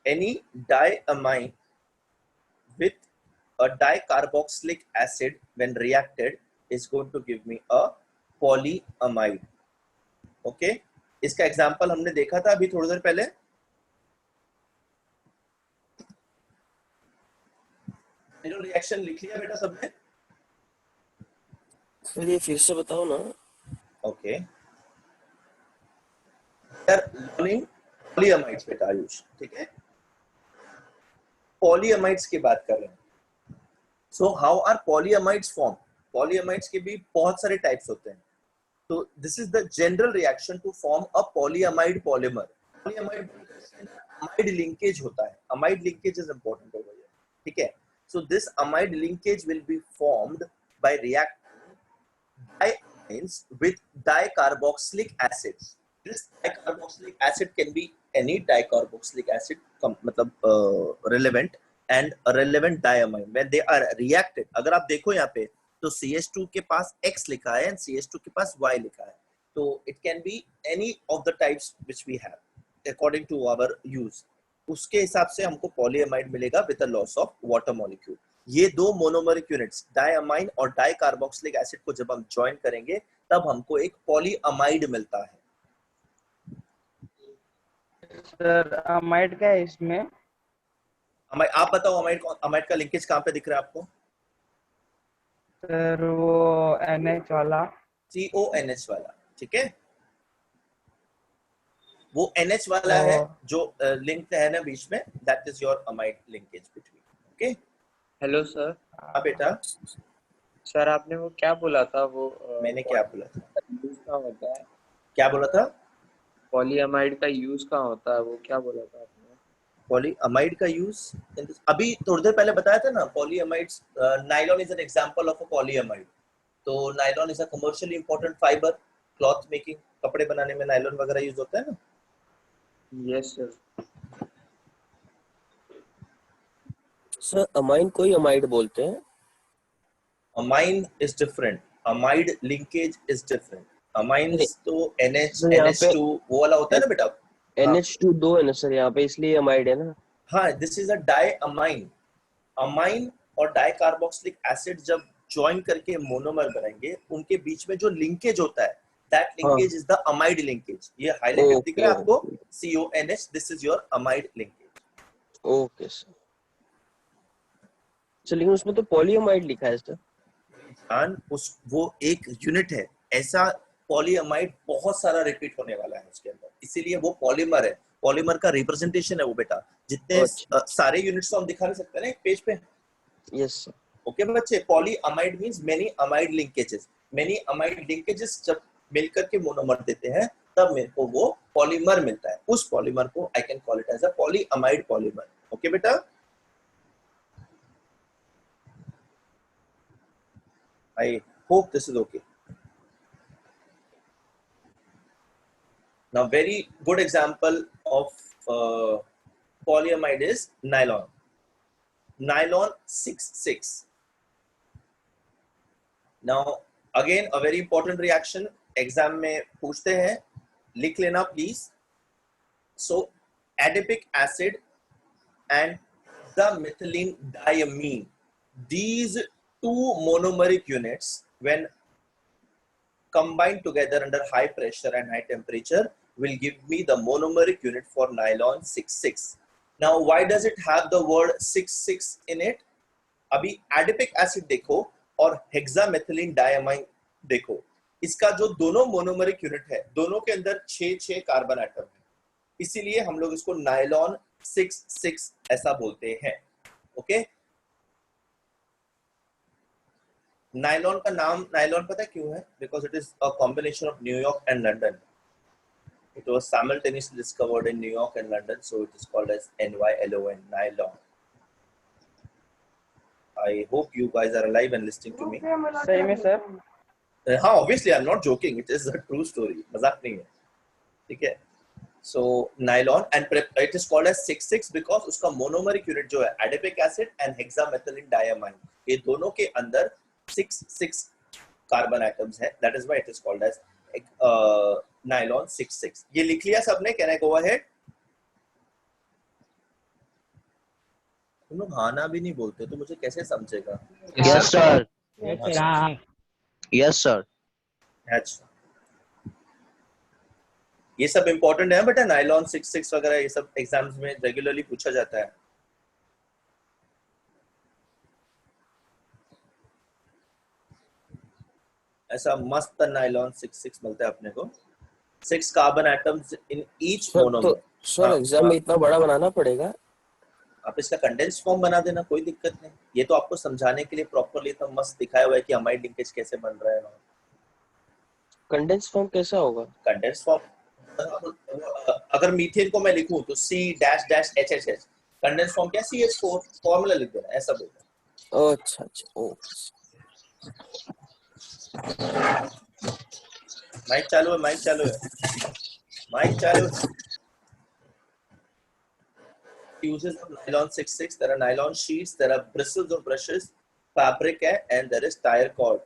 Any diamine with a dicarboxylic acid when reacted is going to give me a polyamide. Okay, इसका एग्जाम्पल हमने देखा था अभी थोड़ी देर पहले. रिएक्शन लिख लिया बेटा सबने? सर ये फिर से बताओ ना. ओके. लर्निंग पॉलीअमाइड्स बेटा आयुष. ठीक है, पॉलीअमाइड्स की बात कर रहे हैं. So how are polyamides form? Polyamides के भी बहुत सारे टाइप्स होते हैं. तो this is the general reaction to form a polyamide polymer. Polyamide amide linkage होता है. Amide linkage is important over here. ठीक है. So this amide linkage will be formed by reacting diamines with dicarboxylic acids. This dicarboxylic acid can be any dicarboxylic acid, मतलब relevant and a relevant diamine. When they are reacted, अगर आप देखो यहाँ पे तो CH2 के पास X लिखा है एंड CH2 के पास Y लिखा है, तो it can be any of the types which we have according to our use. उसके हिसाब से हमको पॉलीअमाइड मिलेगा with the loss of water molecule. ये दो मोनोमरिक यूनिट्स डायअमाइन और डाइकार्बोक्सिलिक एसिड को जब हम ज्वाइन करेंगे तब हमको एक पॉलीअमाइड मिलता है। सर अमाइड क्या है इसमें? आप बताओ अमाइड का लिंकेज कहाँ पे दिख रहा है आपको? सर वो NH वाला, CONH वाला, ठीक है, वो NH वाला है जो लिंक है ना बीच में, that is your amide linkage between. Okay, hello sir. हाँ बेटा। सर आपने वो क्या बोला था, वो मैंने क्या बोला था? यूज कहाँ होता है? क्या बोला था? पॉलीअमाइड का यूज कहाँ होता है, वो क्या बोला था आपने? पॉलीअमाइड का यूज अभी थोड़ी देर पहले बताया था ना, polyamides, nylon is an example of a polyamide. तो nylon is a commercially important fibre, cloth making, कपड़े बनाने में नायलॉन वगैरह यूज होता है ना। Yes sir. सर अमाइन को ही अमाइड बोलते हैं? Amine is different, amide linkage is different. Amines तो NH NH2 वो वाला होता है ना बेटा। NH2 दो है ना सर यहाँ पे, इसलिए अमाइड है ना। हाँ, this is a diamine. Amine और डाइकार्बोक्सिलिक एसिड जब ज्वाइन करके मोनोमर बनाएंगे, उनके बीच में जो लिंकेज होता है, that linkage is the amide linkage. ये हाईलाइटेड दिख रहा है आपको, CONH, this is your amide linkage. Okay sir. लेकिन उसमें तो पॉलीअमाइड लिखा है सर। वो एक यूनिट है, ऐसा पॉलीअमाइड बहुत सारा रिपीट होने वाला है उसके अंदर, इसीलिए वो पॉलीमर है, पॉलीमर का रिप्रेजेंटेशन है वो बेटा। जितने सारे यूनिट्स तो हम दिखा नहीं सकते ना एक पेज पे। Yes sir. ओके बच्चे, polyamide means many amide linkages. Many amide linkages जब मिलकर के मोनोमर देते हैं तब मेरे को वो पॉलीमर मिलता है। उस पॉलीमर को I can call it as a polyamide polymer. Okay बेटा, I hope this is okay. Now, very good example of polyamide is nylon. Nylon 6,6. Now, again a very important reaction. Exam में पूछते हैं, लिख लेना please. So, adipic acid and the methylene diamine. These two monomeric units, when combined together under high pressure and high temperature, will give me the monomeric unit for nylon 6,6. Now, why does it have the word 6,6 in it? अभी adipic acid देखो और hexamethylene diamine देखो, इसका जो दोनों मोनोमरिक यूनिट है, दोनों के अंदर 6 कार्बन एटम है, इसीलिए हम लोग इसको नायलॉन 6,6 ऐसा बोलते हैं। ओके, नायलॉन का नाम नायलॉन पता है क्यों है? Because it is a combination of New York and London. It was simultaneously discovered in New York and London, so it is called as NYLON, nylon. I hope you guys are alive and listening to me. सही में सर? हाँ, obviously I'm not joking. It is a true story. मजाक नहीं है, ठीक है? So nylon and it is called as 6,6 because उसका मोनोमरिक यूनिट जो है adipic acid and hexamethylene diamine, ये दोनों के अंदर 6 कार्बन एटम्स है। That is why it is called as nylon 6,6। ये लिख लिया सबने? Can I go ahead? तुम लोग हाना भी नहीं बोलते तो मुझे कैसे समझेगा? Yes sir. Yes sir. अच्छा, ये सब इंपॉर्टेंट है बेटा, नायलॉन 6,6 वगैरह ये सब एग्जाम्स में रेगुलरली पूछा जाता है। ऐसा मस्त नायलॉन 6,6 मिलता है अपने को, 6 carbon atoms in each monomer. Sir exam में इतना बड़ा बनाना पड़ेगा? आप इसका कंडेंस्ड फॉर्म बना देना, कोई दिक्कत नहीं। ये तो आपको समझाने के लिए प्रॉपर्ली तो मस्त दिखाया हुआ है कि अमाइड लिंकेज कैसे बन रहा है। कंडेंस्ड फॉर्म कैसा होगा? कंडेंस्ड फॉर्म अगर मीथेन को मैं लिखूं तो C-HHH, कंडेंस्ड फॉर्म क्या? CH4 फॉर्मूला लिख देना, ऐसा बोलना। अच्छा अच्छा, ओके। माइक चालू है, माइक चालू है, माइक चालू है। Uses of nylon 6,6, there are nylon sheets, there are bristles or brushes, fabric है and there is tyre cord.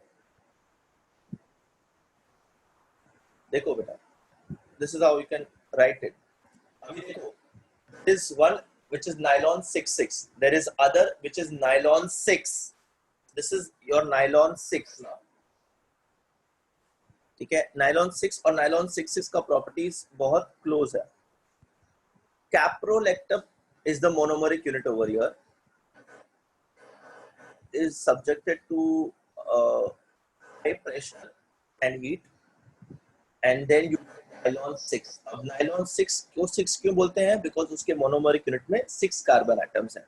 देखो बेटा, this is how you can write it. अभी देखो, this one which is nylon 66, there is other which is nylon 6, this is your nylon 6 now, ठीक है। nylon 6 और nylon 66 का प्रॉपर्टीज बहुत क्लोज है। caprolactam is the monomeric unit over here, is subjected to high pressure and heat, and then you nylon 6। अब nylon 6 को 6 क्यों बोलते हैं? बिकॉज उसके मोनोमरिक यूनिट में 6 कार्बन एटम्स हैं।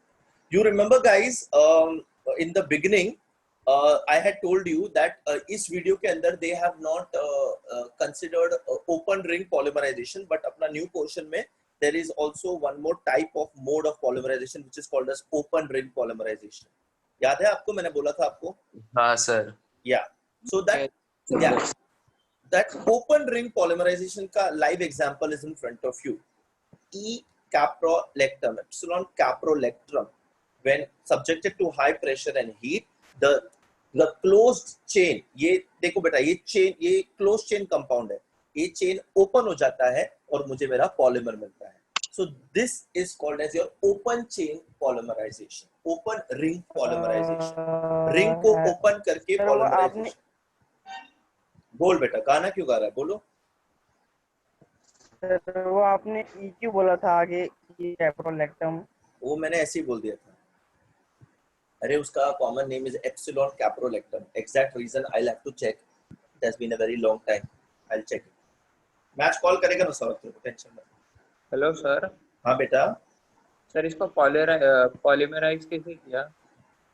You remember guys, in the beginning I had told you that इस वीडियो के अंदर they have not considered open ring polymerization, but अपना न्यू पोर्शन में there is also one more type of mode of polymerization which is called as open ring polymerization. याद है आपको? मैंने बोला था आपको। हाँ सर। या so that that open ring polymerization ka live example is in front of you. E caprolactam, epsilon caprolactam, when subjected to high pressure and heat, the closed chain, ये देखो बेटा, ये chain, ये closed chain compound है, ये chain open हो जाता है और मुझे मेरा polymer मिलता है। So this is called as your open chain polymerization, open ring polymerization। ring को open करके polymerization। बोल बेटा, गाना क्यों गा रहा है? बोलो। सर वो आपने ई क्यों बोला था आगे, ये कैप्रोलैक्टम? वो मैंने ऐसे ही बोल दिया था। अरे उसका common name is epsilon caprolactam. Exact reason I have to check, it has been a very long time, I will check. मैच कॉल करेगा ना सर, टेंशन मत। Hello sir. हाँ बेटा। सर इसको पॉलीमराइज कैसे किया?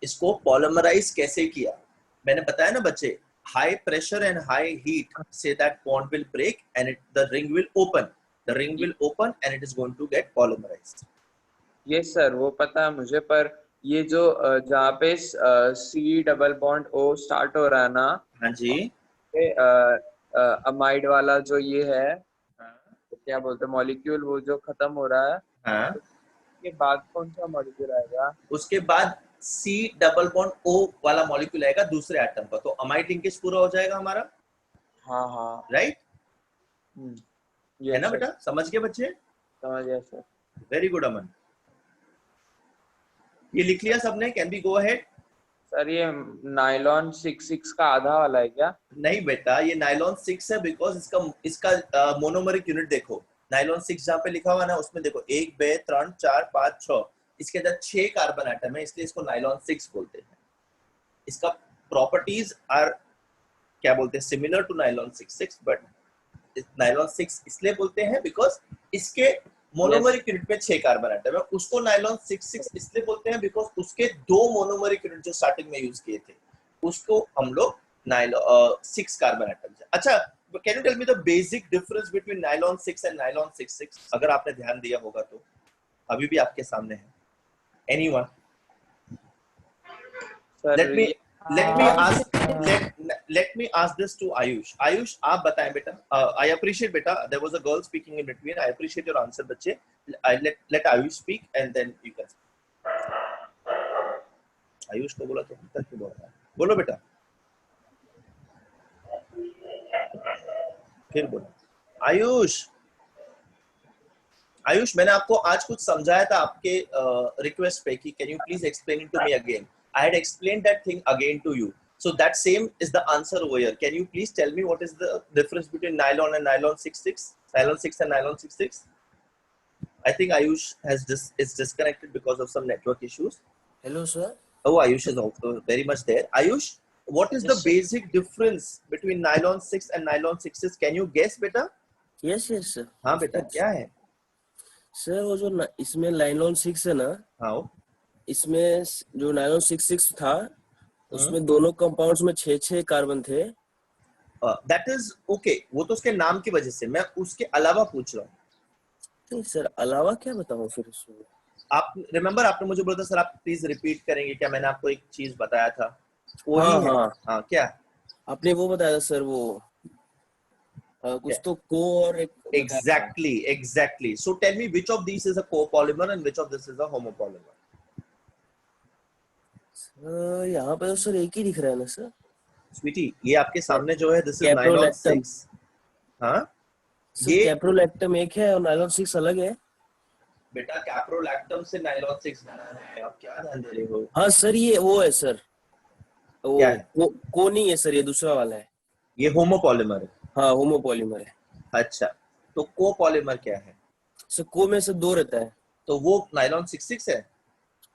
इसको पॉलीमराइज कैसे किया मैंने बताया ना बच्चे। high pressure and high heat say that bond will break and the ring will open, the ring will open and it is going to get polymerized। yes sir, वो पता है मुझे, पर ये जो जहाँ पे C double bond O start हो रहा है ना, हाँ जी, अमाइड वाला जो ये है, तो क्या बोलते हैं मॉलिक्यूल, वो जो खत्म हो रहा है, हाँ, उसके बाद कौन सा मॉलिक्यूल आएगा? उसके बाद C डबल बॉन्ड O वाला मॉलिक्यूल आएगा दूसरे एटम पर, तो अमाइड लिंकेज पूरा हो जाएगा हमारा। हाँ हाँ, राइट है ना सर। बेटा? समझ गए बच्चे? समझ गया सर। वेरी गुड अमन। ये लिख लिया सबने? Can be go ahead. Sir ये नाइलॉन 66 का आधा वाला है क्या? नहीं बेटा, ये नाइलॉन 6 है बिकॉज इसका मोनोमरिक यूनिट देखो। नाइलॉन 6 जहाँ पे लिखा हुआ ना, उसमें देखो 1 2 3 4 5 6, इसके अंदर 6 कार्बन एटम है, इसलिए इसको नाइलॉन 6 बोलते हैं। इसका प्रॉपर्टीज आर क्या बोलते हैं, similar to nylon 66, but nylon 6 इसलिए बोलते हैं बिकॉज इसके मोनोमरिक यूनिट में 6 कार्बन एटम है। उसको नाइलॉन 66 इसलिए बोलते हैं बिकॉज उसके 2 मोनोमरिक यूनिट जो स्टार्टिंग में यूज किए थे, उसको हम लोग 6 कार्बन एटम्स है। अच्छा, can you tell me the basic difference between nylon 6 and nylon 66? अगर आपने ध्यान दिया होगा तो अभी भी आपके सामने है। Anyone? Let me ask this to Ayush. Ayush, आप बताएं बेटा। I appreciate बेटा, there was a girl speaking in between. I appreciate your answer बच्चे। I let Ayush speak and then you can speak। Ayush को बोला तो तक क्यों बोल रहा है? बोलो बेटा, फिर बोलो। आयुष, आयुष, मैंने आपको आज कुछ समझाया था आपके रिक्वेस्ट पे कि can you please explain it to me again. I had explained that thing again to you, so that same is the answer over here. Can you please tell me what is the difference between nylon and nylon 66? Nylon 6 and nylon 66? I think Ayush is disconnected because of some network issues. Hello sir. Oh, Ayush is also very much there. Ayush, what is the basic difference between nylon 6 and nylon 66? Can you guess बेटा? Yes sir. हाँ बेटा, क्या है? सर वो जो इसमें नाइलॉन 6 है ना, हाँ, इसमें जो नाइलॉन 66 था उसमें दोनों कंपाउंड्स में 6 कार्बन थे। दैट इज ओके, वो तो उसके नाम की वजह से, मैं उसके अलावा पूछ रहा हूँ। नहीं सर, अलावा क्या बताऊँ फिर उसमें? आप रिमेम्बर, आपने मुझे बोला था सर आप प्लीज रिपीट करेंगे क्या? मैंने आपको एक चीज बताया था। हाँ, क्या आपने वो बताया था सर? वो कुछ तो को और एक exactly. So tell me which of these is a copolymer and which of this is a homopolymer? यहाँ पे तो सर एक ही दिख रहा है ना सर। स्वीटी, ये आपके सामने जो है दिस इज नाइलॉन कैप्रोलैक्टम 6। हाँ सर, ये कैप्रोलैक्टम एक है और नायलॉन 6 अलग है। बेटा कैप्रोलैक्टम से नाइलॉन 6 बना है, आप क्या ध्यान दे रहे हो? हाँ सर, ये वो है सर, वो क्या है? को नहीं है सर, ये दूसरा वाला है। ये होमोपॉलीमर है। हाँ, होमोपॉलीमर है। अच्छा, तो कोपॉलीमर क्या है? सर को में सर 2 रहता है। तो वो नाइलॉन 66 है।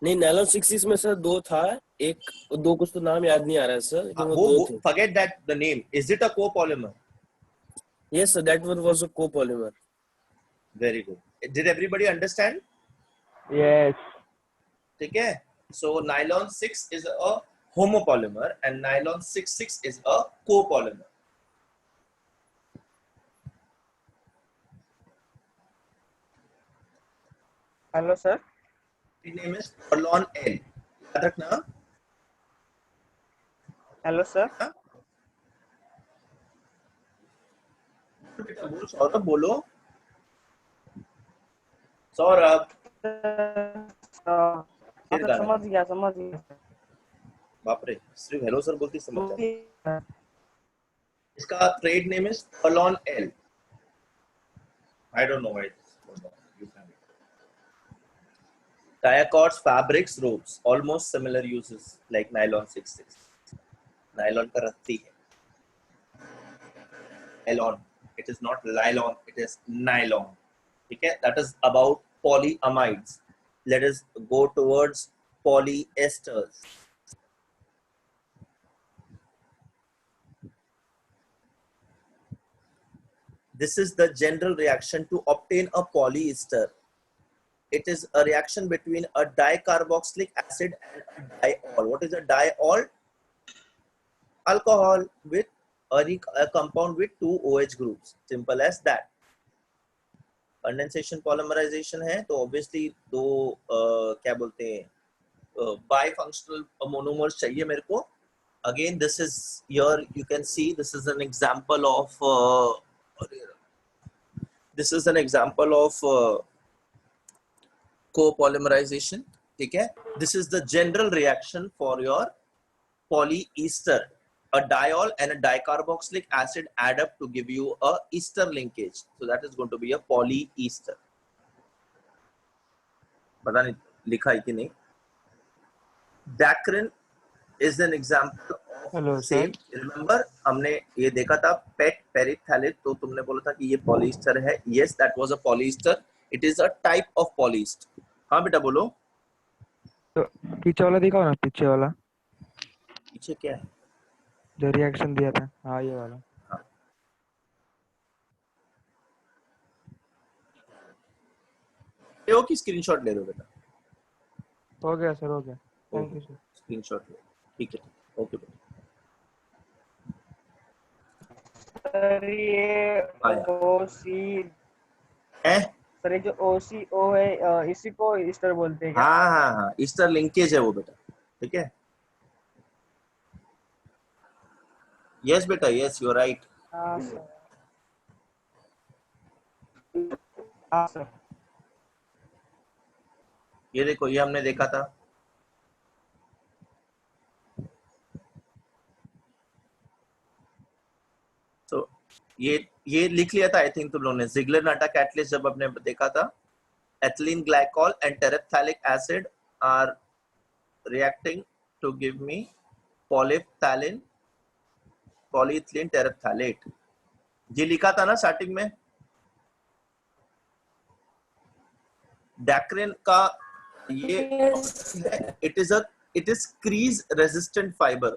नहीं, नायलॉन 6 में सर 2 था, एक 2 कुछ तो नाम याद नहीं आ रहा है सर, लेकिन वो 2 थे। Forget that the name. Is it a copolymer? Yes sir, that one was a copolymer. Very good. Did everybody understand? Yes. ठीक है, so nylon 6 is a homopolymer and nylon 66 is a copolymer. Hello sir. Name is Perlon L, याद रखना। Hello sir. बेटा बोलो सौरभ, बोलो सौरभ। फिर गाना। समझ गया समझ गया। बाप रे, सिर्फ हेलो सर बोलती समझ जाती। गया। इसका trade name is Perlon L. I don't know why it's you can. Diacords, fabrics, ropes, almost similar uses like nylon 66. Nylon का रत्ती है। Nylon. It is not nylon. It is nylon. ठीक है? That is about polyamides. Let us go towards polyesters. This is the general reaction to obtain a polyester. It is a reaction between a dicarboxylic acid and a diol. What is a diol? Alcohol with a compound with 2 OH groups. Simple as that. Condensation polymerization है तो obviously दो क्या बोलते हैं bifunctional monomers चाहिए मेरे को. Again, this is here you can see this is an example of copolymerization. ठीक है? This is the general reaction for your polyester. A diol and a dicarboxylic acid add up to give you a ester linkage. So that is going to be a polyester. पता नहीं लिखा है कि नहीं. Dacrin is an example of Hello, same. Remember हमने ये देखा था PET perithalate, तो तुमने बोला था कि ये polyester है. Yes, that was a polyester. It is a type of polyester. हाँ बेटा बोलो. तो पीछे वाला दिखाओ ना, पीछे वाला पीछे क्या है? जो रिएक्शन दिया था। हाँ, ये वाला। हाँ. ये हो कि स्क्रीनशॉट ले लो बेटा. हो गया सर, हो गया। Thank you sir. स्क्रीनशॉट लो. ठीक है, ओके बेटा. सर ये OC है? सर, ये जो OCO है इसी को ईस्टर बोलते हैं क्या? हाँ हाँ हाँ, ईस्टर लिंकेज है वो बेटा. ठीक है. यस बेटा, यस, यू आर राइट. हाँ सर। हाँ सर। ये देखो, ये हमने देखा था. तो ये लिख लिया था आई थिंक तुम लोगों ने. जिगलर नाटा कैटलिस्ट जब हमने देखा था, ethylene glycol and terephthalic acid are reacting to give me polyethylene terephthalate. ये लिखा था ना स्टार्टिंग में. Dacrin का ये it is crease resistant fiber.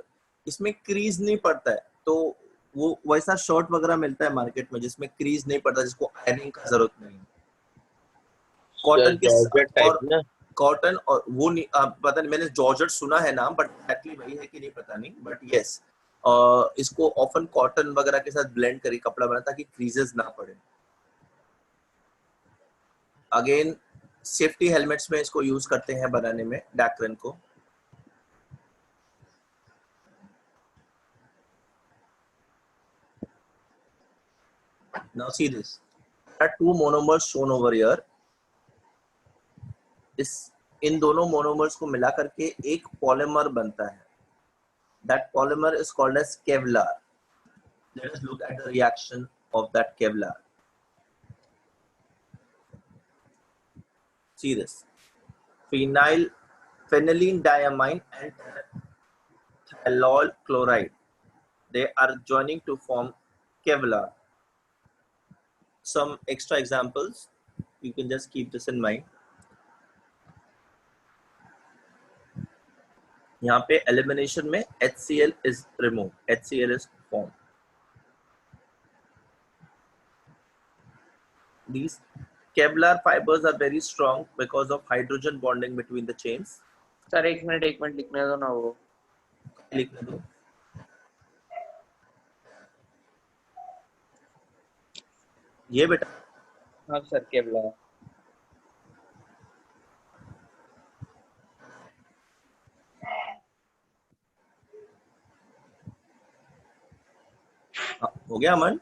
इसमें क्रीज नहीं पड़ता है, तो वो वैसा शर्ट वगैरह मिलता है मार्केट में जिसमें क्रीज नहीं पड़ता, जिसको आयरनिंग का जरूरत नहीं है. कॉटन के और कॉटन और वो नहीं पता नहीं, मैंने जॉर्जेट सुना है नाम, बट एक्चुअली वही है कि नहीं पता नहीं. बट यस, इसको ऑफन कॉटन वगैरह के साथ ब्लेंड करके कपड़ा बना ताकि क्रीजेस ना पड़े. अगेन सेफ्टी हेलमेट्स में इसको यूज करते हैं बनाने में, डैक्रिन को. Now see this. There are two monomers shown over here. इन दोनों मोनोमर्स को मिला करके एक पॉलीमर बनता है. That polymer is called as Kevlar. Let us look at the reaction of that Kevlar. See this. Phenylene diamine and thiol chloride. They are joining to form Kevlar. Some extra examples. You can just keep this in mind. यहाँ पे elimination में HCl is removed. HCl is formed. These Kevlar fibers are very strong because of hydrogen bonding between the chains. Sir एक मिनट लिखने दो ना वो. लिखने दो. ये बेटा. हाँ सर केवलार. हो गया अमन?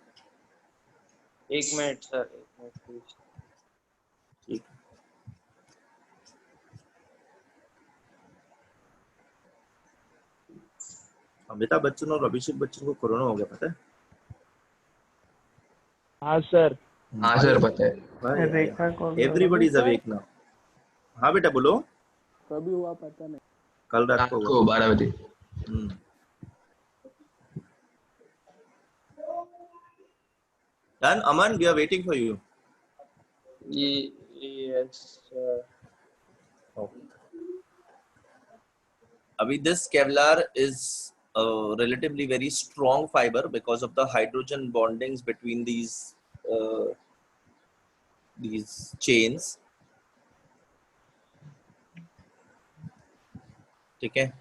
एक मिनट सर, एक मिनट प्लीज. ठीक. अमिताभ बच्चन और अभिषेक बच्चन को कोरोना हो गया, पता है? हाँ सर. हाँ सर पता है. Everybody is awake now. हाँ बेटा बोलो. कभी हुआ पता नहीं. कल रात को 12 बजे. Done, Aman, we are waiting for you. Yes sir. Okay. Abhi this Kevlar is a relatively very strong fiber because of the hydrogen bondings between these chains. ठीक है.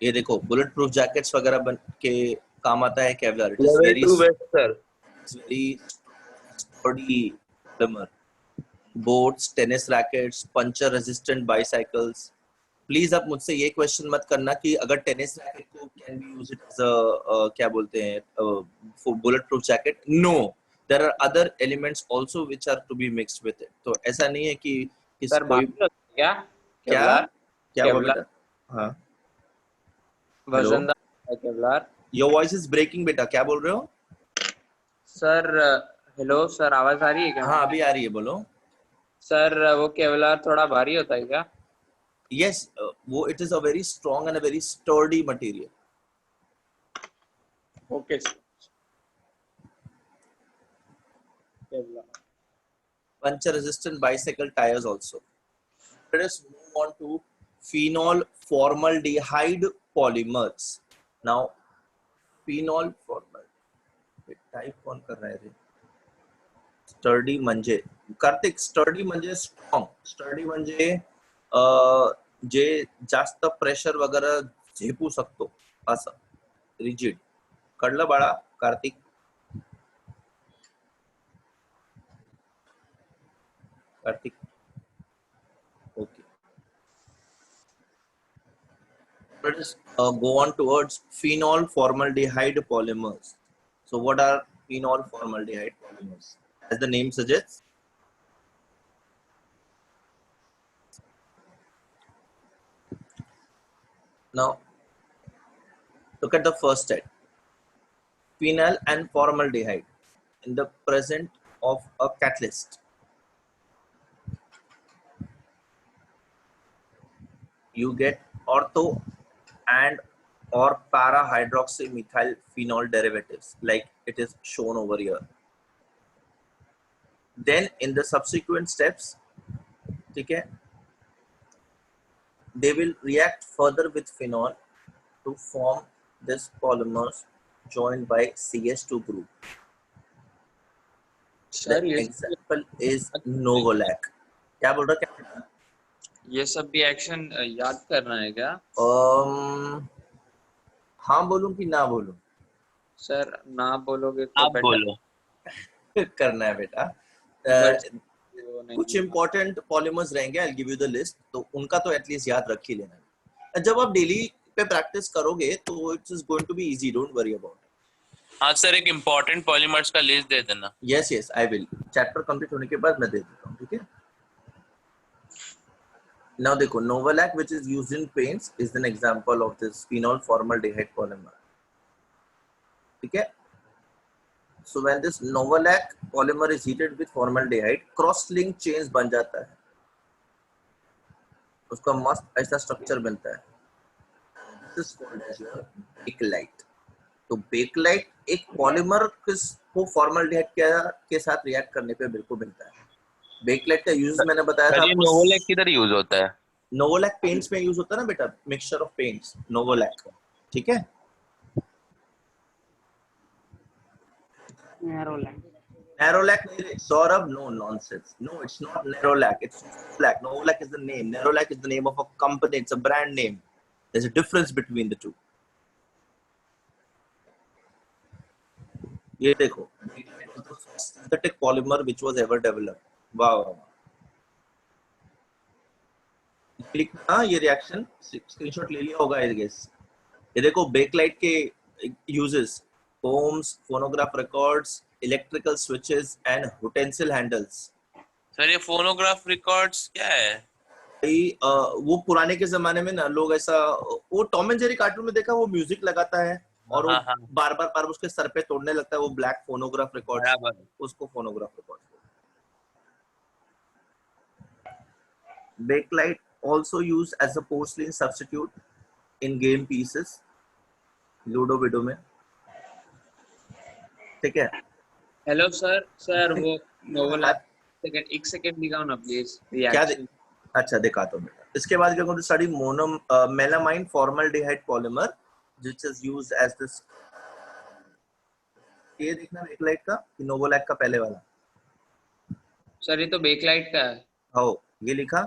ये देखो बुलेट प्रूफ जैकेट्स वगैरह बन के काम आता है Kevlar. It is very sturdy polymer. Boats, tennis rackets, puncture resistant bicycles. Please आप मुझसे ये क्वेश्चन मत करना कि अगर टेनिस रैकेट को can we use it as a क्या बोलते हैं for bullet proof jacket. No, there are other elements also which are to be mixed with it. तो ऐसा नहीं है कि सर क्या क्या बोल बेटा? हाँ वजनदार Kevlar. Your voice is breaking बेटा. क्या बोल रहे हो सर? हेलो सर, आवाज आ रही है क्या? हाँ अभी आ रही है, बोलो. सर वो केवलार थोड़ा भारी होता है क्या? Yes, वो it is a very strong and a very sturdy material. Okay sir. Kevlar. Puncture resistant bicycle tires also. Let us move on to phenol formaldehyde polymers. Now phenol formaldehyde type कौन कर रहा है रे? Sturdy म्हणजे कार्तिक. Sturdy म्हणजे strong. Sturdy म्हणजे जे जास्त प्रेशर वगैरे झेपू शकतो असं. रिजिड. कळलं बाळा Kartik? Kartik okay. Let us go on towards phenol formaldehyde polymers. So what are phenol formaldehyde polymers? As the name suggests, now look at the first step. Phenol and formaldehyde in the presence of a catalyst. You get ortho and or para hydroxymethyl phenol derivatives like it is shown over here. Then in the subsequent steps, okay, they will react further with phenol to form this polymers joined by CH2 group. The example is Novolac. क्या बोल रहा है? ये सब भी एक्शन याद करना है क्या? हाँ बोलूं कि ना बोलूं? सर ना बोलोगे तो आप बोलो. करना है बेटा. कुछ इंपॉर्टेंट पॉलीमर्स रहेंगे. I'll give you the list. तो उनका तो एटलीस्ट याद रख ही लेना. जब आप डेली पे प्रैक्टिस करोगे तो it is going to be easy. Don't worry about it. हाँ सर, एक इम्पोर्टेंट पॉलीमर्स का लिस्ट दे देना. Yes I will. Chapter complete होने के बाद मैं दे देता हूँ. ठीक है. Now देखो, Novolac which is used in paints is an example of this phenol formaldehyde polymer. ठीक है? So when this Novolac polymer is heated with formaldehyde, cross-linked chains बन जाता है, उसका मस्त ऐसा स्ट्रक्चर बनता है. This is called as your bakelite. तो bakelite एक पॉलीमर को फॉर्मल्डिहाइड के साथ रिएक्ट करने पे बिल्कुल बनता है. बेकलाइट का यूज मैंने बताया था. नोवोलैक किधर यूज होता है? नोवोलैक पेंट्स में यूज होता है ना बेटा, मिक्सचर ऑफ पेंट्स, नोवोलैक. ठीक है? Nerolac नहीं, Saurabh, no nonsense. No, it's not Nerolac. It's Novolac. Novolac is the name. Nerolac is the name of a company. It's a brand name. There's a difference between the two. ये देखो, synthetic polymer which was ever developed. Wow. Click ना, ये रिएक्शन स्क्रीनशॉट ले लिया होगा आई गेस. ये देखो बेकलाइट के uses: foams, phonograph records, electrical switches and utensil handles. Sir ये फोनोग्राफ रिकॉर्ड्स क्या है? वो पुराने के जमाने में ना लोग ऐसा, वो टॉम एंड जेरी कार्टून में देखा, वो म्यूजिक लगाता है और वो बार बार उसके सर पे तोड़ने लगता है, वो ब्लैक फोनोग्राफ रिकॉर्ड, उसको phonograph record. Bakelite also used as a porcelain substitute in game pieces, ludo window में. ठीक है? हेलो सर वो नोवोलैक सेकंड, एक सेकंड दिखाओ ना प्लीज. क्या अच्छा दिखाता हूँ बेटा. इसके बाद क्या करूँ, study melamine formaldehyde polymer which is used as this. ये देखना बेकलाइट का, नोवोलैक का पहले वाला. सर ये तो बेकलाइट का है. हो, ये लिखा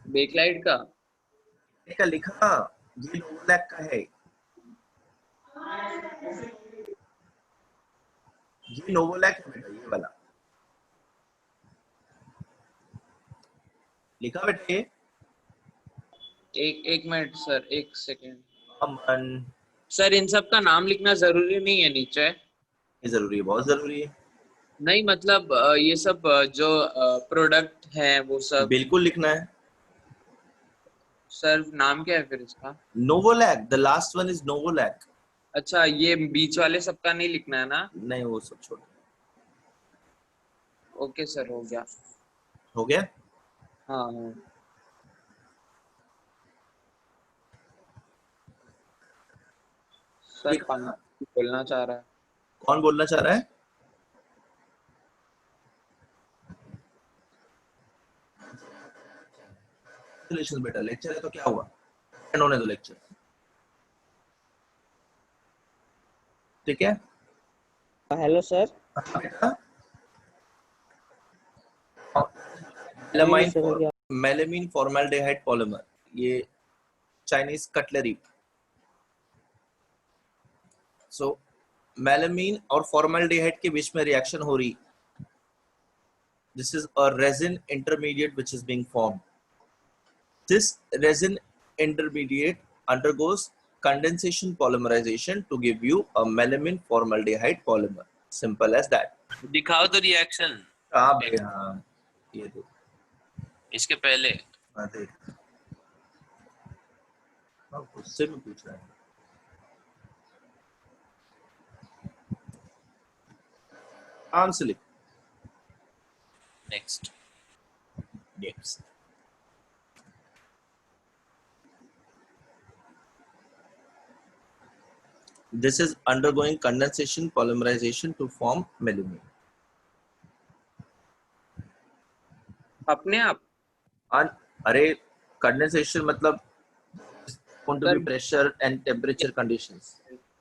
बेकलाइट का लिखा, ये नोवोलैक का है. ये नोवोलैक है बेटा, ये वाला लिखा बेटा. एक मिनट सर, एक सेकंड. अमन सर इन सब का नाम लिखना जरूरी नहीं है नीचे? ये जरूरी है, बहुत जरूरी है. नहीं मतलब ये सब जो प्रोडक्ट है वो सब बिल्कुल लिखना है. सर नाम क्या है फिर इसका? नोवोलैक, द लास्ट वन इज नोवोलैक. अच्छा, ये बीच वाले सबका नहीं लिखना है ना? नहीं, वो सब छोड़. ओके सर, हो गया. हो गया? हाँ. सर बोलना चाह रहा है. कौन बोलना चाह रहा है? बेटा लेक्चर है तो क्या हुआ, होने दो लेक्चर. ठीक है? Hello sir. Melamine formaldehyde polymer, ये चाइनीज कटलरी. सो मेलामाइन और फॉर्मल्डिहाइड के बीच में रिएक्शन हो रही. This is a resin intermediate which is being formed. This resin intermediate undergoes condensation polymerization to give you a melamine formaldehyde polymer. Simple as that. दिखाओ तो रिएक्शन. हाँ, ये दो. इसके पहले. हाँ देख. उससे भी पूछ रहा है. आंसर लिख. Next. This is undergoing condensation polymerization to form melamine. अपने आप? अरे कंडेंसेशन मतलब going to be pressure and temperature conditions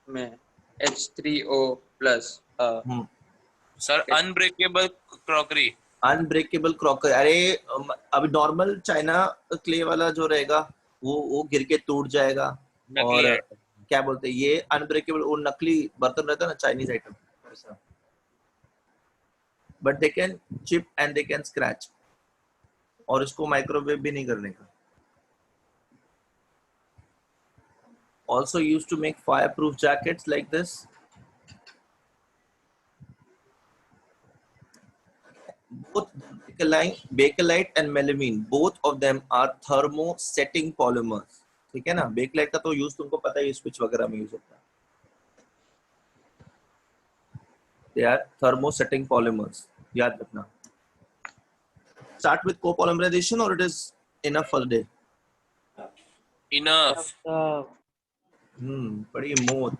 में H3O+. Sir unbreakable crockery. Unbreakable Crocker. अरे अभी नॉर्मल चाइना क्ले वाला जो रहेगा वो गिर के टूट जाएगा. और क्या बोलते हैं, ये अनब्रेकेबल, वो नकली बर्तन रहता है ना, Chinese item, but they can chip and they can scratch. और इसको माइक्रोवेव भी नहीं करने का. also used to make fireproof jackets like this. Both Bakelite and melamine both of them are thermosetting polymers. ठीक है ना, बेकेलाइट का तो यूज तुमको पता ही, स्विच वगैरह में यूज होता है। दे आर थर्मोसेटिंग पॉलीमर्स, याद रखना। Start with copolymerization or it is enough for the day? Enough. बड़ी मौत।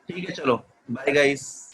ठीक है, चलो बाय गाइस।